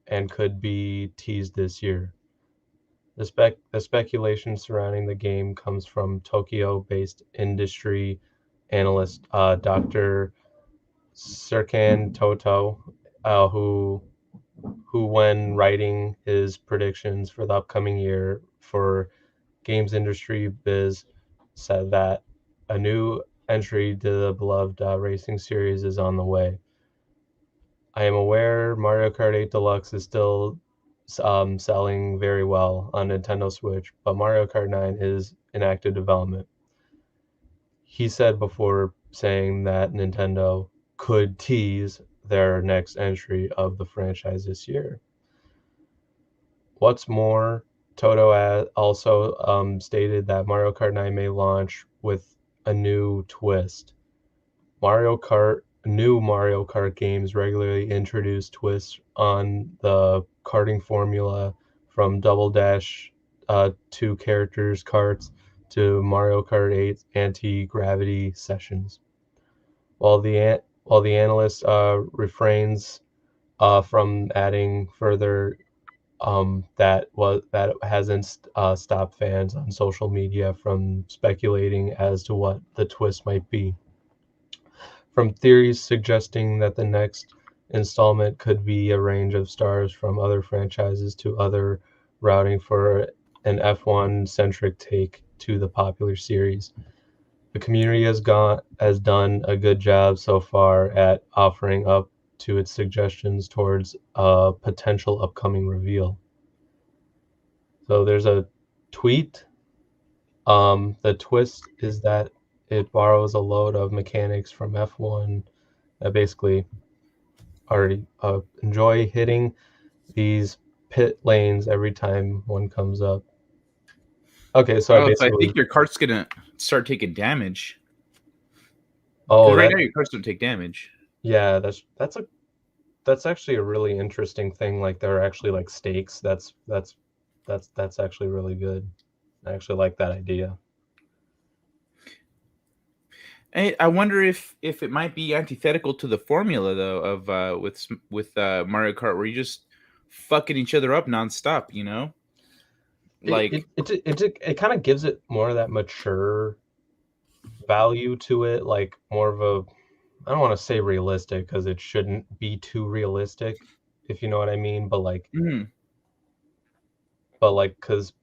[SPEAKER 1] and could be teased this year. The speculation surrounding the game comes from Tokyo-based industry analyst Dr. Serkan Toto, who when writing his predictions for the upcoming year for Games Industry Biz, said that a new entry to the beloved racing series is on the way. I am aware Mario Kart 8 Deluxe is still selling very well on Nintendo Switch, but Mario Kart 9 is in active development. He said before saying that Nintendo could tease their next entry of the franchise this year. What's more, Toto also stated that Mario Kart 9 may launch with a new twist. New Mario Kart games regularly introduce twists on the karting formula, from Double Dash 2 characters karts to Mario Kart 8 anti-gravity sessions. While the analyst refrains from adding further, that hasn't stopped fans on social media from speculating as to what the twist might be. From theories suggesting that the next installment could be a range of stars from other franchises to other routing for an F1 centric take to the popular series. The community has done a good job so far at offering up to its suggestions towards a potential upcoming reveal. So there's a tweet. The twist is that it borrows a load of mechanics from F1 that basically already enjoy hitting these pit lanes every time one comes up. Okay, so
[SPEAKER 2] I think your cart's gonna start taking damage.
[SPEAKER 1] Oh,
[SPEAKER 2] right now your carts don't take damage.
[SPEAKER 1] Yeah, that's actually a really interesting thing. Like there are actually like stakes. That's actually really good. I actually like that idea.
[SPEAKER 2] I wonder if it might be antithetical to the formula though of with Mario Kart, where you just fucking each other up nonstop. You know, like
[SPEAKER 1] it kind of gives it more of that mature value to it, like more of a, I don't want to say realistic because it shouldn't be too realistic, if you know what I mean. But like, because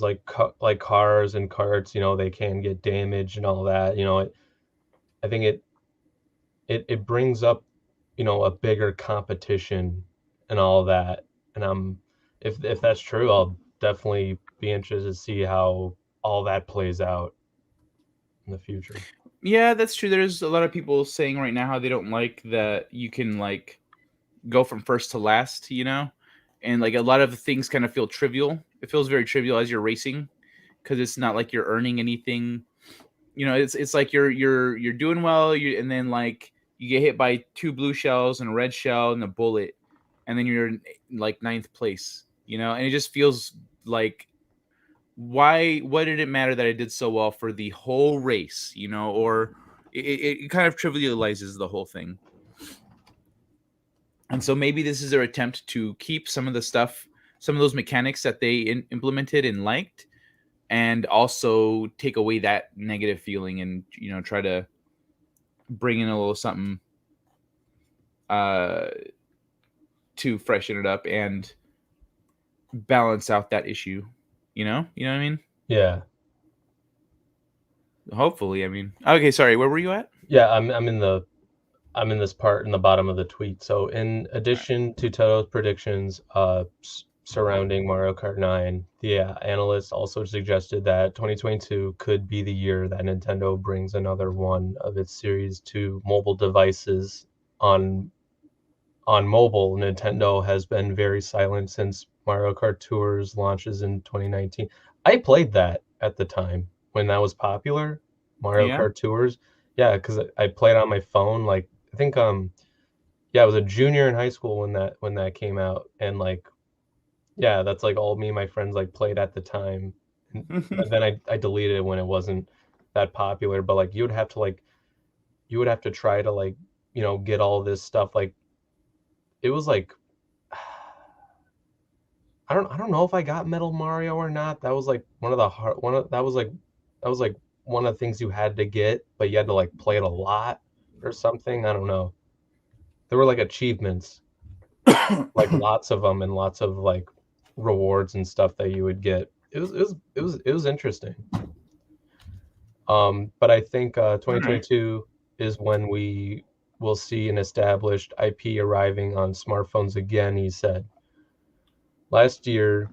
[SPEAKER 1] like cars and carts, they can get damaged and all that. I think it brings up, a bigger competition and all that. And if that's true, I'll definitely be interested to see how all that plays out in the future.
[SPEAKER 2] Yeah, that's true. There's a lot of people saying right now how they don't like that you can like go from first to last, and like a lot of the things kind of feel trivial. It feels very trivial as you're racing because it's not like you're earning anything, it's like you're doing well, and then like you get hit by 2 blue shells and a red shell and a bullet, and then you're in like 9th place, and it just feels like, why did it matter that I did so well for the whole race, or it kind of trivializes the whole thing. And so maybe this is their attempt to keep some of the stuff, some of those mechanics that they implemented and liked, and also take away that negative feeling and, try to bring in a little something to freshen it up and balance out that issue. You know what I mean?
[SPEAKER 1] Yeah.
[SPEAKER 2] Hopefully, I mean. Okay, sorry, where were you at?
[SPEAKER 1] Yeah, I'm in this part in the bottom of the tweet. So in addition to Toto's predictions surrounding Mario Kart 9, the analyst also suggested that 2022 could be the year that Nintendo brings another one of its series to mobile devices. On mobile, Nintendo has been very silent since Mario Kart Tours launches in 2019. I played that at the time when that was popular, Mario
[SPEAKER 2] Yeah.
[SPEAKER 1] Kart Tours. Yeah, because I played on my phone. Like I think yeah, I was a junior in high school when that came out, and like yeah, that's like all me and my friends like played at the time. And then I deleted it when it wasn't that popular. But like you would have to try to like get all this stuff. Like it was like I don't know if I got Metal Mario or not. That was like one of the hard one of that was like one of the things you had to get, but you had to like play it a lot or something. I don't know. There were like achievements, like lots of them and lots of like rewards and stuff that you would get. It was interesting. But I think 2022 is when we will see an established IP arriving on smartphones again, he said. Last year,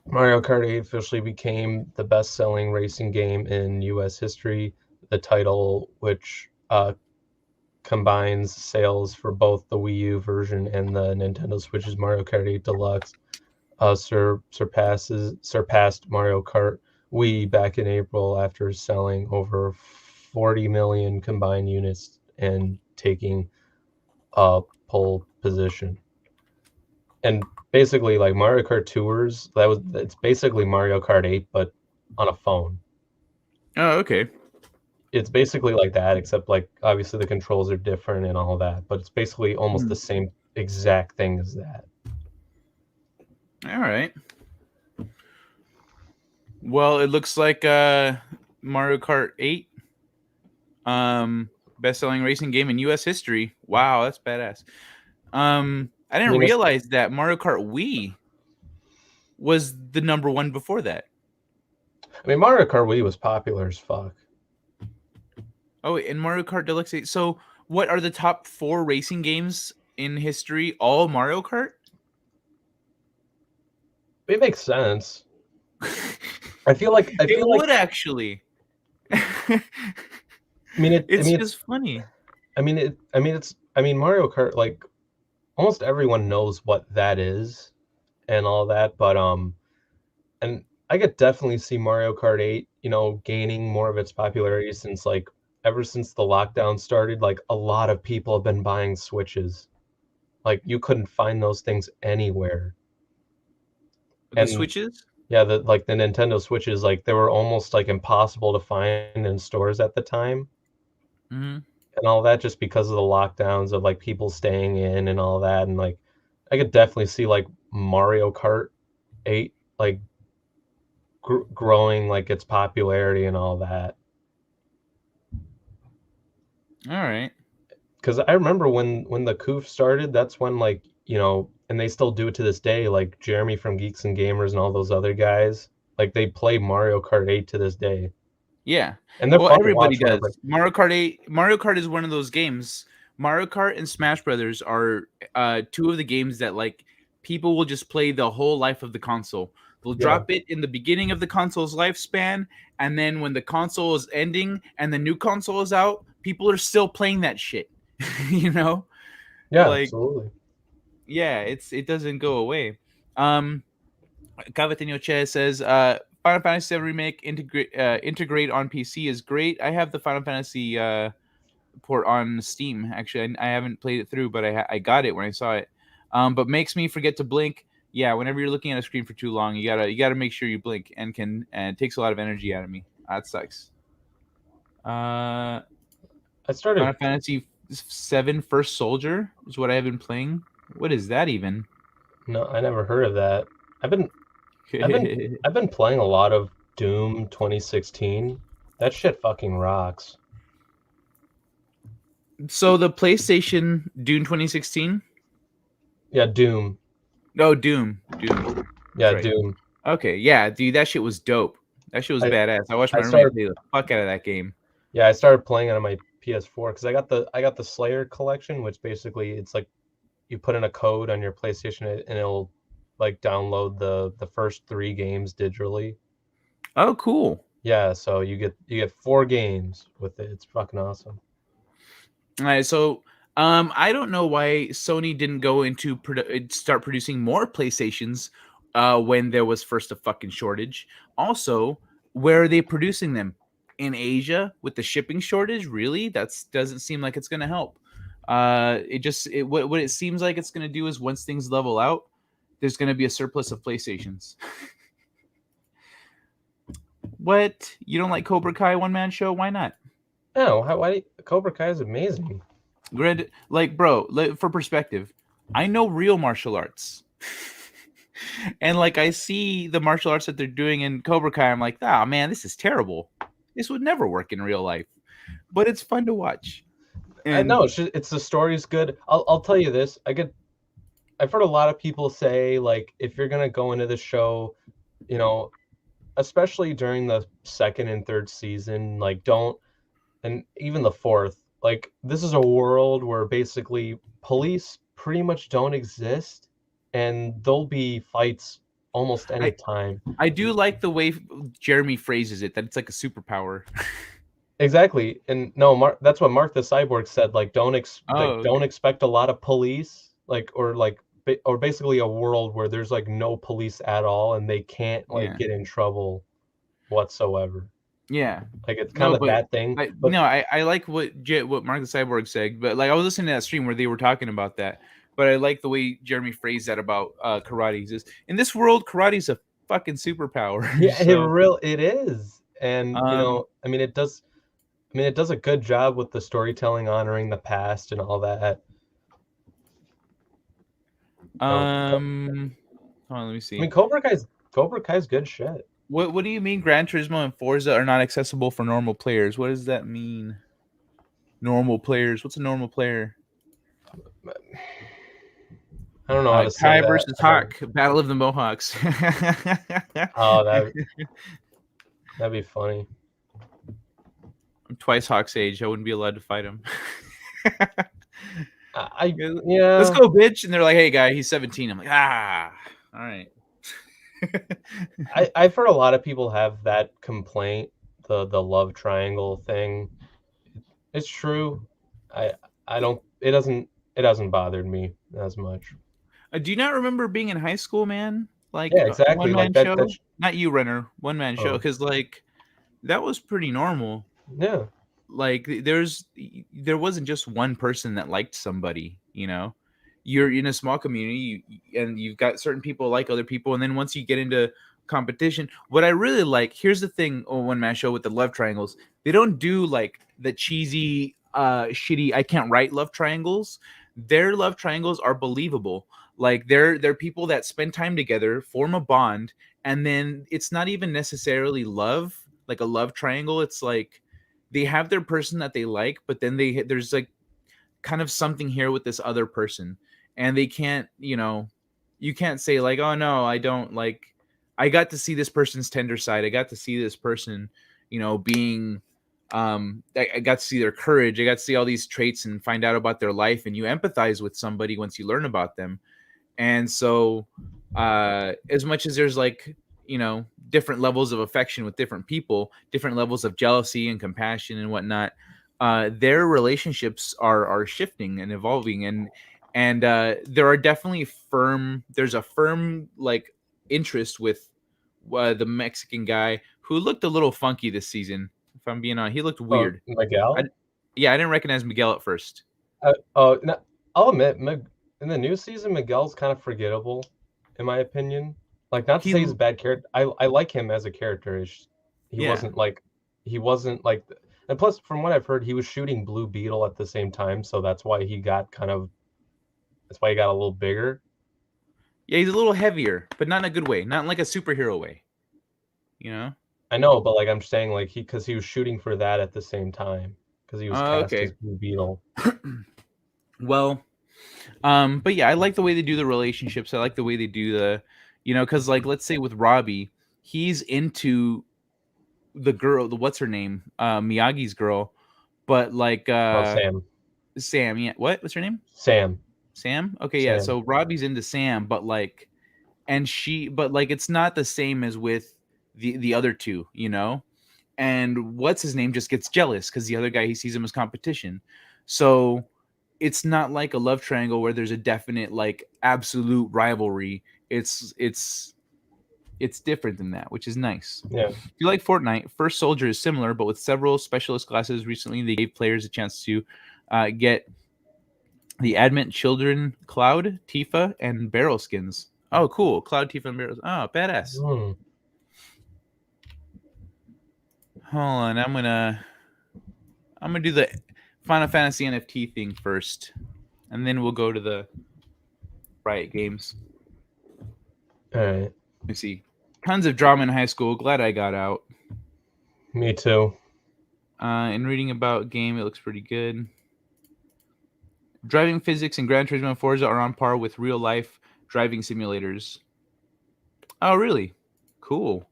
[SPEAKER 1] Mario Kart 8 officially became the best-selling racing game in U.S. history. The title, which combines sales for both the Wii U version and the Nintendo Switch's Mario Kart 8 Deluxe, surpassed Mario Kart Wii back in April after selling over 40 million combined units and taking a pole position. And basically, like Mario Kart Tours, it's basically Mario Kart 8, but on a phone.
[SPEAKER 2] Oh, okay.
[SPEAKER 1] It's basically like that, except like obviously the controls are different and all that, but it's basically almost the same exact thing as that.
[SPEAKER 2] All right. Well, it looks like Mario Kart 8, best-selling racing game in U.S. history. Wow, that's badass. I didn't realize that Mario Kart Wii was the number one before that.
[SPEAKER 1] I mean, Mario Kart Wii was popular as fuck.
[SPEAKER 2] Oh, and Mario Kart Deluxe 8. So, what are the top 4 racing games in history? All Mario Kart?
[SPEAKER 1] It makes sense. I feel like
[SPEAKER 2] it would actually.
[SPEAKER 1] I mean,
[SPEAKER 2] it's funny.
[SPEAKER 1] I mean, Mario Kart, like almost everyone knows what that is and all that, but and I could definitely see Mario Kart 8, gaining more of its popularity since like ever since the lockdown started, like a lot of people have been buying Switches. Like you couldn't find those things anywhere.
[SPEAKER 2] The Switches?
[SPEAKER 1] Yeah, the Nintendo Switches, like they were almost like impossible to find in stores at the time.
[SPEAKER 2] Mm-hmm.
[SPEAKER 1] And all that just because of the lockdowns of like people staying in and all that. And like I could definitely see like Mario Kart 8 like growing like its popularity and all that.
[SPEAKER 2] All right.
[SPEAKER 1] Because I remember when the Coof started, that's when like and they still do it to this day, like Jeremy from Geeks and Gamers and all those other guys, like they play Mario Kart 8 to this day.
[SPEAKER 2] Yeah.
[SPEAKER 1] And they're fun
[SPEAKER 2] everybody
[SPEAKER 1] to watch
[SPEAKER 2] does. Mario Kart 8. Mario Kart is one of those games. Mario Kart and Smash Brothers are 2 of the games that like people will just play the whole life of the console. They'll drop it in the beginning of the console's lifespan, and then when the console is ending and the new console is out, people are still playing that shit.
[SPEAKER 1] Yeah,
[SPEAKER 2] like,
[SPEAKER 1] absolutely.
[SPEAKER 2] Yeah, it doesn't go away. Cavateño Che says, Final Fantasy VII Remake integrate on PC is great. I have the Final Fantasy port on Steam. Actually, I haven't played it through, but I got it when I saw it. But makes me forget to blink. Yeah, whenever you're looking at a screen for too long, you gotta make sure you blink, and it takes a lot of energy out of me. That sucks.
[SPEAKER 1] I
[SPEAKER 2] Final
[SPEAKER 1] started.
[SPEAKER 2] Fantasy VII First Soldier is what I've been playing. What is that even?
[SPEAKER 1] No, I never heard of that. I've been playing a lot of Doom 2016. That shit fucking rocks.
[SPEAKER 2] So the PlayStation Doom 2016?
[SPEAKER 1] Yeah, Doom.
[SPEAKER 2] No, Doom.
[SPEAKER 1] Yeah,
[SPEAKER 2] right.
[SPEAKER 1] Doom.
[SPEAKER 2] Okay, yeah, dude, that shit was dope. That shit was
[SPEAKER 1] I-
[SPEAKER 2] badass. I watched my
[SPEAKER 1] I
[SPEAKER 2] roommate
[SPEAKER 1] started-
[SPEAKER 2] play the fuck out of that game.
[SPEAKER 1] Yeah, I started playing it on my PS4 because I got the Slayer collection, which basically it's like you put in a code on your PlayStation and it'll like download the first 3 games digitally.
[SPEAKER 2] Oh, cool.
[SPEAKER 1] Yeah, so you get 4 games with it. It's fucking awesome.
[SPEAKER 2] All right, so I don't know why Sony didn't go into start producing more PlayStations when there was first a fucking shortage. Also, where are they producing them? In Asia with the shipping shortage? Really? Doesn't seem like it's going to help. What it seems like it's going to do is once things level out, there's going to be a surplus of PlayStations. What? You don't like Cobra Kai one-man show? Why not?
[SPEAKER 1] No, why Cobra Kai is amazing.
[SPEAKER 2] Like, bro, for perspective, I know real martial arts. And like I see the martial arts that they're doing in Cobra Kai, I'm like, oh man, this is terrible. This would never work in real life. But it's fun to watch.
[SPEAKER 1] I know it's the story's good. I'll tell you this. I've heard a lot of people say like if you're gonna go into the show, you know, especially during the 2nd and 3rd season, like don't, and even the 4th, like this is a world where basically police pretty much don't exist, and there'll be fights almost any time.
[SPEAKER 2] I do like the way Jeremy phrases it, that it's like a superpower.
[SPEAKER 1] Exactly, and no, that's what Mark the Cyborg said. Like, don't expect a lot of police, or basically a world where there's like no police at all, and they can't get in trouble whatsoever.
[SPEAKER 2] Yeah,
[SPEAKER 1] like it's kind of that thing.
[SPEAKER 2] I like what Mark the Cyborg said, but like I was listening to that stream where they were talking about that. But I like the way Jeremy phrased that about karate. In this world, karate's a fucking superpower.
[SPEAKER 1] Yeah, it is, and I mean, it does a good job with the storytelling, honoring the past and all that.
[SPEAKER 2] Hold on, let me see.
[SPEAKER 1] I mean, Cobra Kai's good shit.
[SPEAKER 2] What do you mean Gran Turismo and Forza are not accessible for normal players? What does that mean? Normal players? What's a normal player?
[SPEAKER 1] I don't know how to say
[SPEAKER 2] Kai
[SPEAKER 1] that.
[SPEAKER 2] versus Hawk, Battle of the Mohawks.
[SPEAKER 1] Oh, that'd be funny.
[SPEAKER 2] I'm twice Hawk's age. I wouldn't be allowed to fight him.
[SPEAKER 1] Yeah.
[SPEAKER 2] Let's go, bitch. And they're like, hey, guy, he's 17. I'm like, all right.
[SPEAKER 1] I've heard a lot of people have that complaint, the love triangle thing. It's true. It doesn't bother me as much.
[SPEAKER 2] Do you not remember being in high school, man? Like,
[SPEAKER 1] yeah, exactly.
[SPEAKER 2] One-man show? Not you, Renner. One-man show. Because, like, that was pretty normal.
[SPEAKER 1] Yeah.
[SPEAKER 2] Like, there wasn't just one person that liked somebody, you know? You're in a small community, and you've got certain people like other people, and then once you get into competition, what I really like, here's the thing, one-man show with the love triangles, they don't do, like, the cheesy, shitty, I can't write love triangles. Their love triangles are believable. Like they're people that spend time together, form a bond, and then it's not even necessarily love, like a love triangle. It's like they have their person that they like, but then there's like kind of something here with this other person, and they can't, you can't say like, oh no, I don't like. I got to see this person's tender side. I got to see this person, being. I got to see their courage. I got to see all these traits and find out about their life, and you empathize with somebody once you learn about them. And so, as much as there's like, different levels of affection with different people, different levels of jealousy and compassion and whatnot, their relationships are shifting and evolving. And there are definitely there's a firm like interest with the Mexican guy who looked a little funky this season. If I'm being honest, he looked
[SPEAKER 1] Oh,
[SPEAKER 2] weird.
[SPEAKER 1] Miguel.
[SPEAKER 2] Yeah, I didn't recognize Miguel at first.
[SPEAKER 1] No, I'll admit, in the new season, Miguel's kind of forgettable, in my opinion. Like, not to
[SPEAKER 2] He
[SPEAKER 1] say he's a bad character. I like him as a character. He
[SPEAKER 2] Yeah.
[SPEAKER 1] wasn't like, and plus, from what I've heard, he was shooting Blue Beetle at the same time, so that's why he got a little bigger.
[SPEAKER 2] Yeah, he's a little heavier, but not in a good way, not in like a superhero way. You know?
[SPEAKER 1] I know, but like I'm saying, like because he was shooting for that at the same time because he was cast
[SPEAKER 2] Okay.
[SPEAKER 1] as Blue Beetle.
[SPEAKER 2] Well, but yeah, I like the way they do the relationships. I like the way they do the, because like let's say with Robbie, he's into the girl, what's her name, Miyagi's girl, but like Sam, yeah, what's her name?
[SPEAKER 1] Sam.
[SPEAKER 2] Okay, yeah.
[SPEAKER 1] Sam.
[SPEAKER 2] So Robbie's into Sam, but like, but like it's not the same as with the other two, And what's his name just gets jealous because the other guy, he sees him as competition. So it's not like a love triangle where there's a definite like absolute rivalry. It's different than that, which is nice.
[SPEAKER 1] Yeah.
[SPEAKER 2] If you like Fortnite, First Soldier is similar, but with several specialist classes. Recently, they gave players a chance to get the Advent Children, Cloud, Tifa, and Barrel skins. Oh, cool. Cloud, Tifa, and Barrel. Oh, badass. Hold on. I'm gonna do the Final Fantasy NFT thing first, and then we'll go to the Riot games.
[SPEAKER 1] All right.
[SPEAKER 2] Let me see. Tons of drama in high school. Glad I got out.
[SPEAKER 1] Me too.
[SPEAKER 2] In reading about game, it looks pretty good. Driving physics in Gran Turismo and Forza are on par with real-life driving simulators. Oh, really? Cool.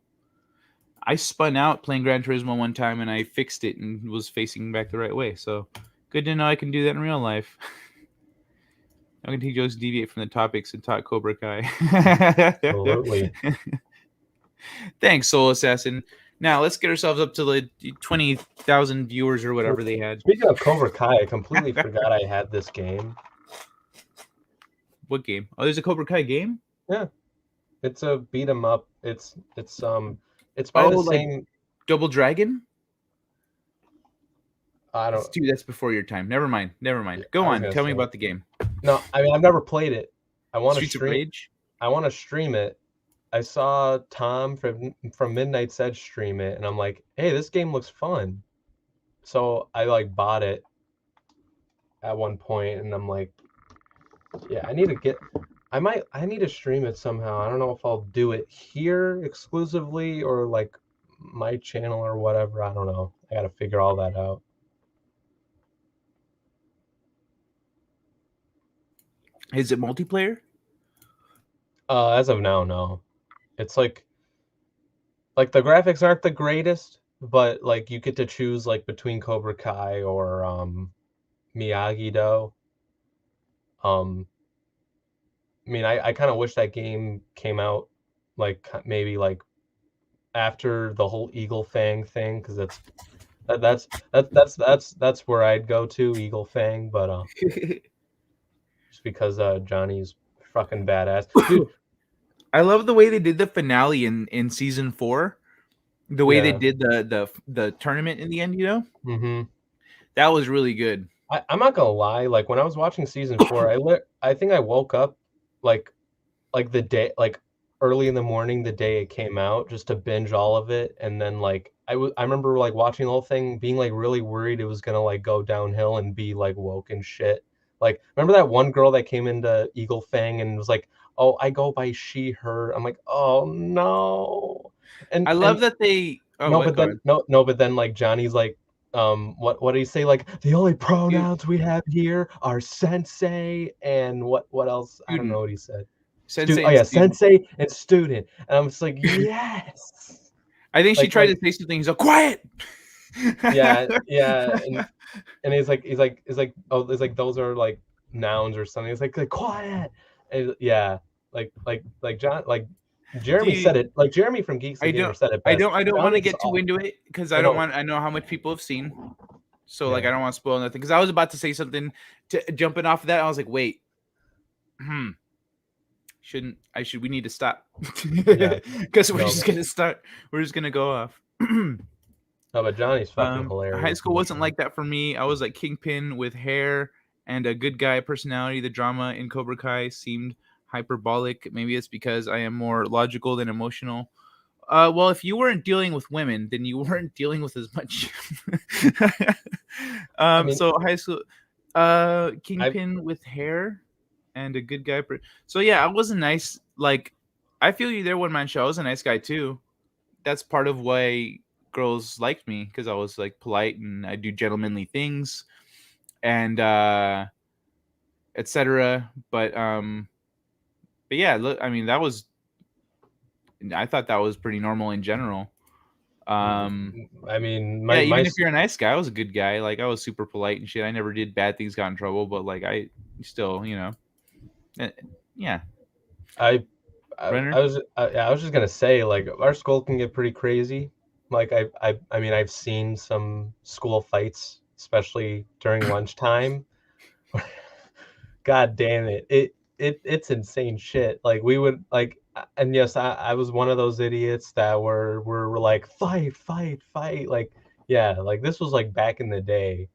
[SPEAKER 2] I spun out playing Gran Turismo one time, and I fixed it and was facing back the right way. So, good to know I can do that in real life. I'm going to just deviate from the topics and talk Cobra Kai.
[SPEAKER 1] Absolutely.
[SPEAKER 2] Thanks, Soul Assassin. Now, let's get ourselves up to the 20,000 viewers or whatever they had.
[SPEAKER 1] Speaking of Cobra Kai, I completely forgot I had this game.
[SPEAKER 2] What game? Oh, there's a Cobra Kai game?
[SPEAKER 1] Yeah. It's a beat 'em up. It's by the same
[SPEAKER 2] like Double Dragon?
[SPEAKER 1] I don't
[SPEAKER 2] Dude, that's before your time. Never mind. Go on. Tell me about the game.
[SPEAKER 1] No, I mean I've never played it. I want to
[SPEAKER 2] Streets of Rage?
[SPEAKER 1] I want to stream it. I saw Tom from Midnight's Edge stream it, and I'm like, hey, this game looks fun. So I like bought it at one point, and I'm like, yeah, I need to stream it somehow. I don't know if I'll do it here exclusively or like my channel or whatever. I don't know. I gotta figure all that out.
[SPEAKER 2] Is it multiplayer?
[SPEAKER 1] As of now, no. It's like the graphics aren't the greatest, but like you get to choose like between Cobra Kai or Miyagi-Do. I mean, I kind of wish that game came out like maybe like after the whole Eagle Fang thing, because that's where I'd go to, Eagle Fang, but just because Johnny's fucking badass, dude.
[SPEAKER 2] I love the way they did the finale in season 4. The way they did the tournament in the end,
[SPEAKER 1] Mm-hmm.
[SPEAKER 2] That was really good.
[SPEAKER 1] I'm not gonna lie, like when I was watching season 4, I think I woke up like the day, like early in the morning the day it came out, just to binge all of it, and then like I remember like watching the whole thing, being like really worried it was gonna like go downhill and be like woke and shit. Like, remember that one girl that came into Eagle Fang and was like, "Oh, I go by she, her." I'm like, "Oh no!" And
[SPEAKER 2] I love that they. Oh,
[SPEAKER 1] but then like Johnny's like, what did he say? Like, the only pronouns we have here are sensei and what else?
[SPEAKER 2] Student.
[SPEAKER 1] I don't know what he said.
[SPEAKER 2] Sensei.
[SPEAKER 1] Sensei and student. And I'm just like, yes.
[SPEAKER 2] I think she tried to say something. He's like, quiet.
[SPEAKER 1] Yeah. And he's like, oh, it's like those are like nouns or something. It's like quiet. And yeah, like John, like Jeremy said it. Like Jeremy from Geeks and Gamers said it best.
[SPEAKER 2] I don't want to get too into it because I know how much people have seen. So like I don't want to spoil nothing, because I was about to say something jumping off of that. I was like, wait, We need to stop.
[SPEAKER 1] Yeah.
[SPEAKER 2] Because we're
[SPEAKER 1] No.
[SPEAKER 2] just gonna start. We're just gonna go off.
[SPEAKER 1] No, but Johnny's fucking hilarious.
[SPEAKER 2] High
[SPEAKER 1] in
[SPEAKER 2] school
[SPEAKER 1] the
[SPEAKER 2] wasn't
[SPEAKER 1] show.
[SPEAKER 2] like that for me. I was like Kingpin with hair and a good guy personality. The drama in Cobra Kai seemed hyperbolic. Maybe it's because I am more logical than emotional. Well, if you weren't dealing with women, then you weren't dealing with as much.
[SPEAKER 1] I mean,
[SPEAKER 2] So high school, Kingpin with hair and a good guy. So yeah, I was a nice, like, I feel you there, one man show. I was a nice guy too. That's part of why girls liked me, because I was like polite and I do gentlemanly things and etc. But yeah, look, I mean, I thought that was pretty normal in general.
[SPEAKER 1] I mean,
[SPEAKER 2] Yeah,
[SPEAKER 1] my
[SPEAKER 2] even if you're a nice guy, I was a good guy. Like, I was super polite and shit. I never did bad things, got in trouble, but like I still, yeah.
[SPEAKER 1] I
[SPEAKER 2] Renner?
[SPEAKER 1] I was just gonna say, like, our school can get pretty crazy. Like, I mean, I've seen some school fights, especially during lunchtime. God damn it. It's insane shit. Like, we would like, and yes, I was one of those idiots that were like, fight, fight, fight. Like, yeah, like this was like back in the day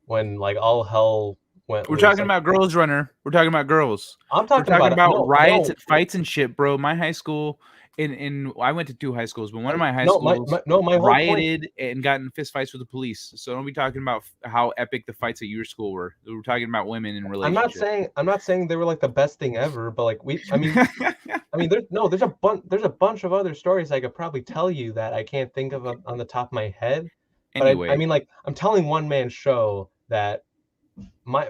[SPEAKER 1] when like all hell went
[SPEAKER 2] We're
[SPEAKER 1] loose.
[SPEAKER 2] talking
[SPEAKER 1] Like,
[SPEAKER 2] about girls, Runner. We're talking about girls.
[SPEAKER 1] I'm
[SPEAKER 2] We're
[SPEAKER 1] talking
[SPEAKER 2] talking
[SPEAKER 1] about
[SPEAKER 2] about
[SPEAKER 1] no,
[SPEAKER 2] riots
[SPEAKER 1] no,
[SPEAKER 2] and fights and shit, bro. My high school, in I went to 2 high schools, but one of my high
[SPEAKER 1] no,
[SPEAKER 2] schools
[SPEAKER 1] my whole point.
[SPEAKER 2] rioted and got in fist fights with the police. So don't be talking about how epic the fights at your school were. We're talking about women in relationships.
[SPEAKER 1] I'm not saying they were like the best thing ever, but like I mean, there's a bunch of other stories I could probably tell you that I can't think of on the top of my head. But I
[SPEAKER 2] Anyway,
[SPEAKER 1] mean, like, I'm telling one man show that my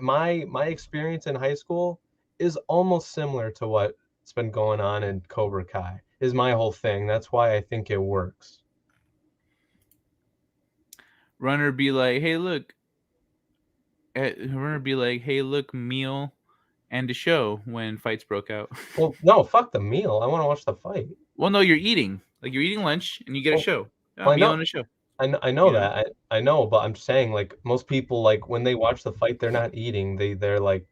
[SPEAKER 1] experience in high school is almost similar to what's been going on in Cobra Kai. Is my whole thing. That's why I think it works.
[SPEAKER 2] Runner be like, hey, look. Runner be like, hey, look, meal and a show when fights broke out.
[SPEAKER 1] Well, no, fuck the meal. I want to watch the fight.
[SPEAKER 2] Well, no, you're eating. Like, you're eating lunch and you get a
[SPEAKER 1] Well,
[SPEAKER 2] show. A
[SPEAKER 1] well, I
[SPEAKER 2] meal
[SPEAKER 1] know
[SPEAKER 2] and a show.
[SPEAKER 1] I know
[SPEAKER 2] You know?
[SPEAKER 1] that. I know, but I'm saying, like, most people, like, when they watch the fight, they're not eating. They're like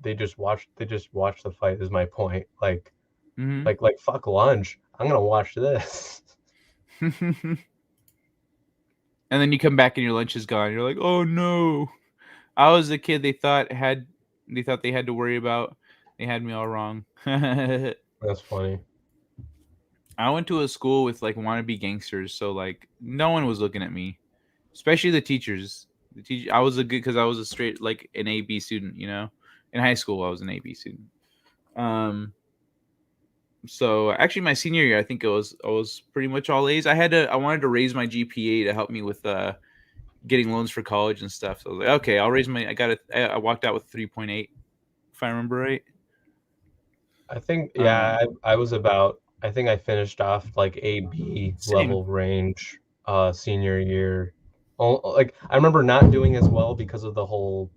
[SPEAKER 1] they just watch the fight is my point. Like
[SPEAKER 2] Mm-hmm.
[SPEAKER 1] like fuck lunch. I'm gonna watch this.
[SPEAKER 2] And then you come back and your lunch is gone. You're like, oh no. I was the kid they thought they had to worry about. They had me all wrong. I
[SPEAKER 1] That's funny.
[SPEAKER 2] went to a school with like wannabe gangsters, so like no one was looking at me, especially the teachers. I was a good because I was a straight like an AB student, In high school, I was an AB student. So actually, my senior year, I think I was pretty much all A's. I wanted to raise my GPA to help me with getting loans for college and stuff. So I was like, okay, I'll raise my. I walked out with 3.8, if I remember right.
[SPEAKER 1] I think I was about I think I finished off like AB
[SPEAKER 2] Same.
[SPEAKER 1] level range senior year. Like I remember not doing as well because of the whole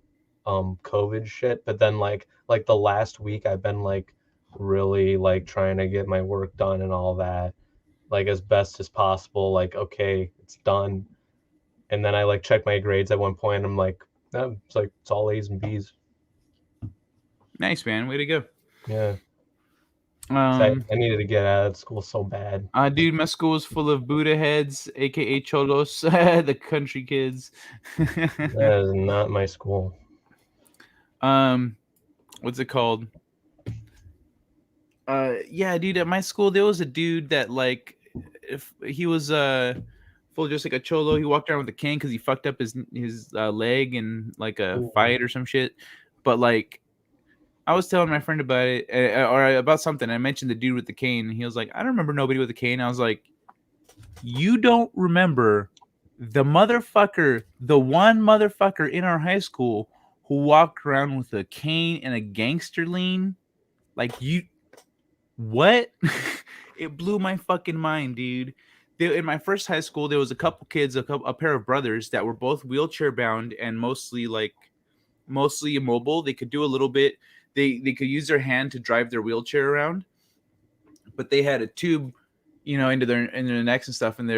[SPEAKER 1] COVID shit, but then like the last week I've been like really like trying to get my work done and all that like as best as possible. Like, okay, it's done. And then I like check my grades at one point and I'm like, no, it's all A's and B's.
[SPEAKER 2] Nice, man. Way to go.
[SPEAKER 1] Yeah. I needed to get out of school so bad.
[SPEAKER 2] Dude, my school is full of Buddha heads, aka cholos, the country kids.
[SPEAKER 1] That is not my school.
[SPEAKER 2] What's it called? Yeah, dude, at my school there was a dude that like, if he was full just like a cholo. He walked around with a cane because he fucked up his leg in like a fight or some shit. But like, I was telling my friend about it or about something. I mentioned the dude with the cane, and he was like, "I don't remember nobody with a cane." I was like, "You don't remember the motherfucker, the one motherfucker in our high school who walked around with a cane and a gangster lean? Like you, what?" It blew my fucking mind, dude. In my first high school, there was a couple kids, a pair of brothers that were both wheelchair bound and mostly immobile. They could do a little bit. They could use their hand to drive their wheelchair around, but they had a tube, into their necks and stuff, and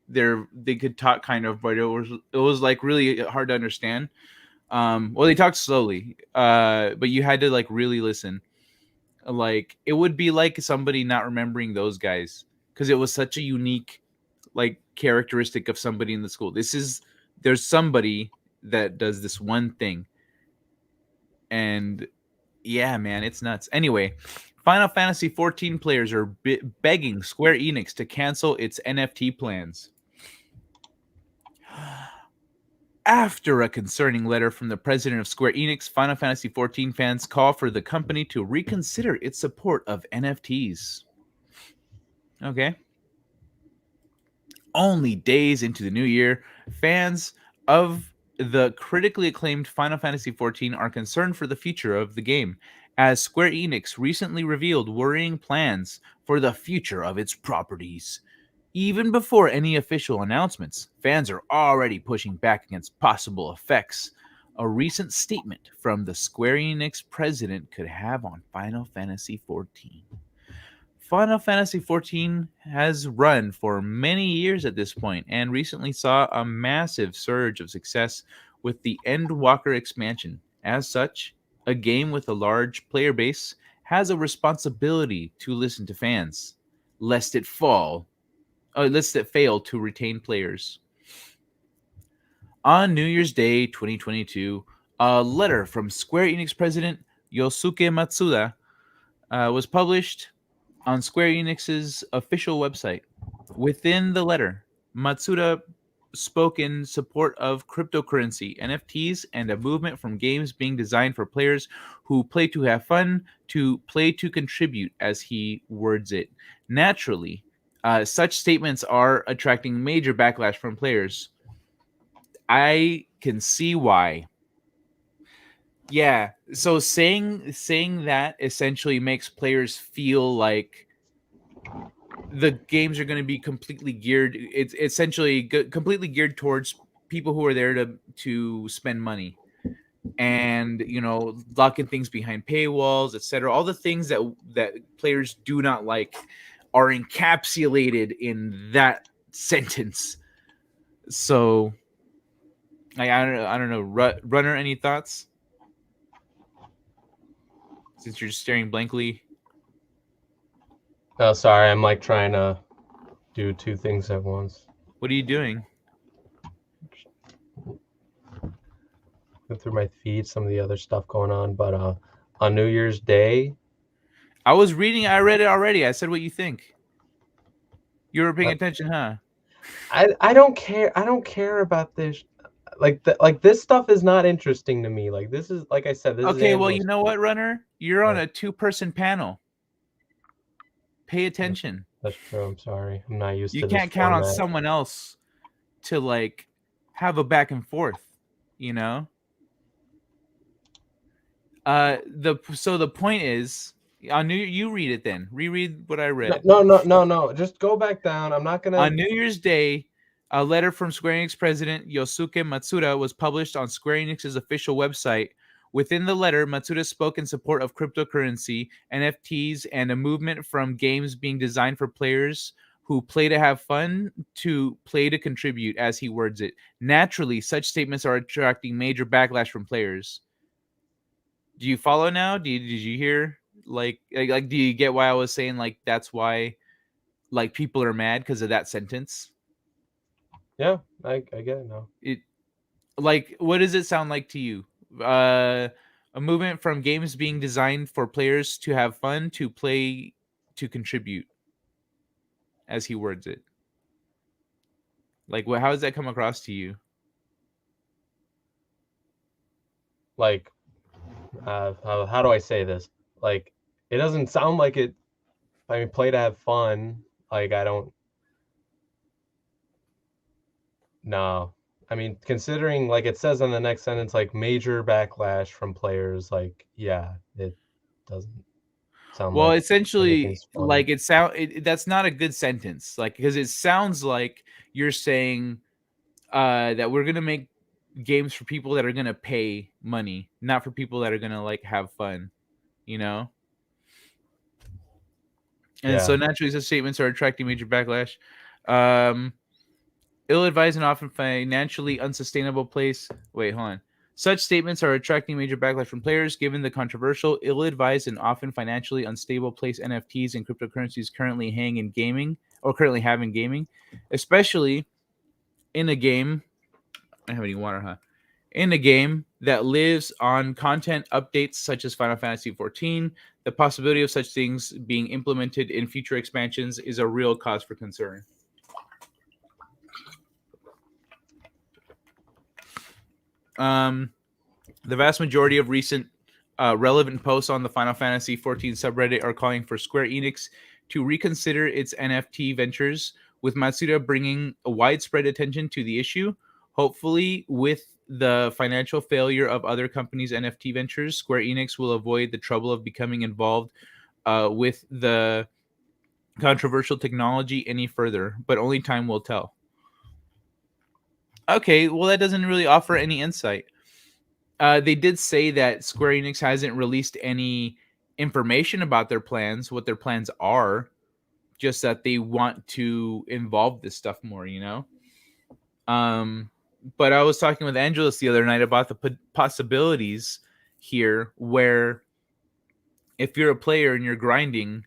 [SPEAKER 2] they could talk kind of, but it was like really hard to understand. Well, they talked slowly, but you had to like really listen. Like it would be like somebody not remembering those guys because it was such a unique like characteristic of somebody in the school. There's somebody that does this one thing, and yeah, man, it's nuts. Anyway, Final Fantasy 14 players are begging Square Enix to cancel its NFT plans. After a concerning letter from the president of Square Enix, Final Fantasy XIV fans call for the company to reconsider its support of NFTs. Okay. Only days into the new year, fans of the critically acclaimed Final Fantasy XIV are concerned for the future of the game, as Square Enix recently revealed worrying plans for the future of its properties. Even before any official announcements, fans are already pushing back against possible effects a recent statement from the Square Enix president could have on Final Fantasy XIV. Final Fantasy XIV has run for many years at this point and recently saw a massive surge of success with the Endwalker expansion. As such, a game with a large player base has a responsibility to listen to fans, lest it fail to retain players. On New Year's Day 2022, a letter from Square Enix president Yosuke Matsuda was published on Square Enix's official website. Within the letter, Matsuda spoke in support of cryptocurrency, NFTs, and a movement from games being designed for players who play to have fun to play to contribute, as he words it. Naturally, such statements are attracting major backlash from players. I can see why. Yeah, so saying that essentially makes players feel like the games are going to be completely geared. It's essentially completely geared towards people who are there to spend money, and locking things behind paywalls, etc. All the things that players do not like are encapsulated in that sentence. So, I don't know, Runner. Any thoughts? Since you're staring blankly.
[SPEAKER 1] Oh, sorry, I'm like trying to do two things at once.
[SPEAKER 2] What are you doing?
[SPEAKER 1] Go through my feed, some of the other stuff going on, but on New Year's Day,
[SPEAKER 2] I was reading. I read it already. I said what you think. You were paying attention, huh?
[SPEAKER 1] I don't care. I don't care about this. Like this stuff is not interesting to me. Like this is, like I said, this is
[SPEAKER 2] Okay, well, you know what, Runner? You're on a 2-person panel. Pay attention.
[SPEAKER 1] That's true. I'm sorry. I'm not used to
[SPEAKER 2] You
[SPEAKER 1] this
[SPEAKER 2] can't count on
[SPEAKER 1] format.
[SPEAKER 2] someone else to like have a back and forth, So the point is, you read it then. Reread what I read.
[SPEAKER 1] No. Just go back down. I'm not gonna.
[SPEAKER 2] On New Year's Day, a letter from Square Enix president Yosuke Matsuda was published on Square Enix's official website. Within the letter, Matsuda spoke in support of cryptocurrency, NFTs, and a movement from games being designed for players who play to have fun to play to contribute, as he words it. Naturally, such statements are attracting major backlash from players. Do you follow now? Did you hear? Like, do you get why I was saying like that's why like people are mad because of that sentence?
[SPEAKER 1] Yeah, I get it now.
[SPEAKER 2] Like, what does it sound like to you? A movement from games being designed for players to have fun to play to contribute, as he words it. Like, how does that come across to you?
[SPEAKER 1] Like, how do I say this? Like, it doesn't sound like it. I mean, play to have fun. Like, I don't. No. I mean, considering, like it says in the next sentence, like major backlash from players, like, yeah, it doesn't sound
[SPEAKER 2] Well,
[SPEAKER 1] like
[SPEAKER 2] essentially,
[SPEAKER 1] anything's fun.
[SPEAKER 2] like that's not a good sentence. Like, because it sounds like you're saying that we're gonna make games for people that are gonna pay money, not for people that are gonna like have fun, And so naturally, such statements are attracting major backlash. Ill-advised and often financially unsustainable place. Wait, hold on. Such statements are attracting major backlash from players, given the controversial, ill-advised, and often financially unstable place NFTs and cryptocurrencies currently have in gaming, especially in a game. I don't have any water, huh? In a game that lives on content updates such as Final Fantasy XIV, the possibility of such things being implemented in future expansions is a real cause for concern. The vast majority of recent relevant posts on the Final Fantasy XIV subreddit are calling for Square Enix to reconsider its NFT ventures, with Matsuda bringing a widespread attention to the issue. Hopefully, with the financial failure of other companies' NFT ventures, Square Enix will avoid the trouble of becoming involved with the controversial technology any further, but only time will tell. Okay, well, that doesn't really offer any insight. They did say that Square Enix hasn't released any information about their plans, what their plans are, just that they want to involve this stuff more, you know? But I was talking with Angelus the other night about the possibilities here where if you're a player and you're grinding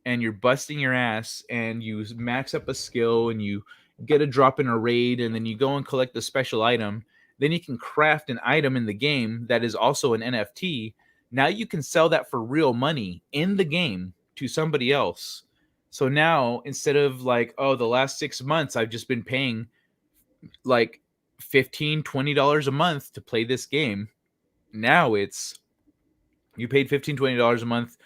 [SPEAKER 2] and you're busting your ass and you max up a skill and you get a drop in a raid and then you go and collect a special item, then you can craft an item in the game that is also an NFT. Now you can sell that for real money in the game to somebody else. So now instead of like, oh, the last 6 months I've just been paying like $15-$20 a month to play this game. Now it's you paid $15-$20 a month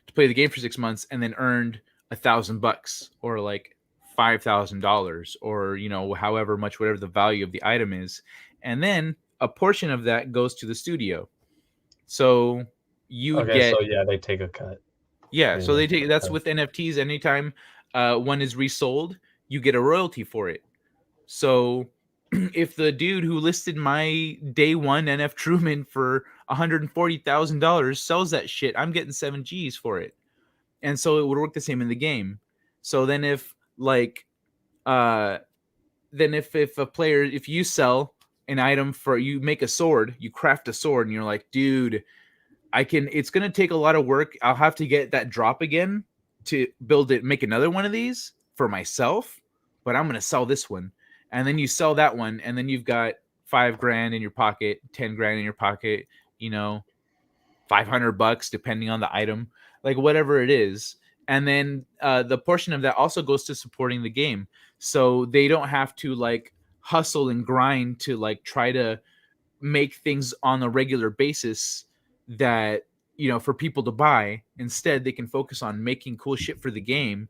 [SPEAKER 2] to play the game for 6 months and then earned $1,000 or like $5,000 or, you know, however much, whatever the value of the item is. And then a portion of that goes to the studio. So you would get.
[SPEAKER 1] So yeah, they take a cut.
[SPEAKER 2] Yeah. So they take, that's with NFTs. Anytime one is resold, you get a royalty for it. So if the dude who listed my day one NF Truman for $140,000 sells that shit, I'm getting 7 G's for it. And so it would work the same in the game. So then if like then if a player, if you sell an item for, you make a sword, you craft a sword and you're like, dude, it's going to take a lot of work. I'll have to get that drop again to build it, make another one of these for myself, but I'm going to sell this one. And then you sell that one, and then you've got $5,000 in your pocket, $10,000 in your pocket, you know, $500 depending on the item, like whatever it is. And then the portion of that also goes to supporting the game, so they don't have to like hustle and grind to like try to make things on a regular basis that, you know, for people to buy. Instead, they can focus on making cool shit for the game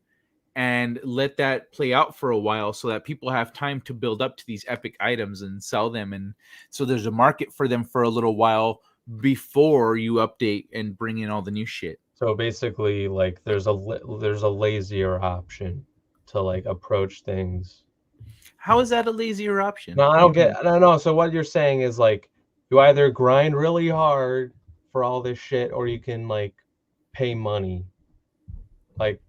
[SPEAKER 2] and let that play out for a while so that people have time to build up to these epic items and sell them. And so there's a market for them for a little while before you update and bring in all the new shit.
[SPEAKER 1] So basically, like, there's a lazier option to like approach things.
[SPEAKER 2] How is that a lazier option?
[SPEAKER 1] No, I don't get. No. So what you're saying is like, you either grind really hard for all this shit, or you can like pay money. Like,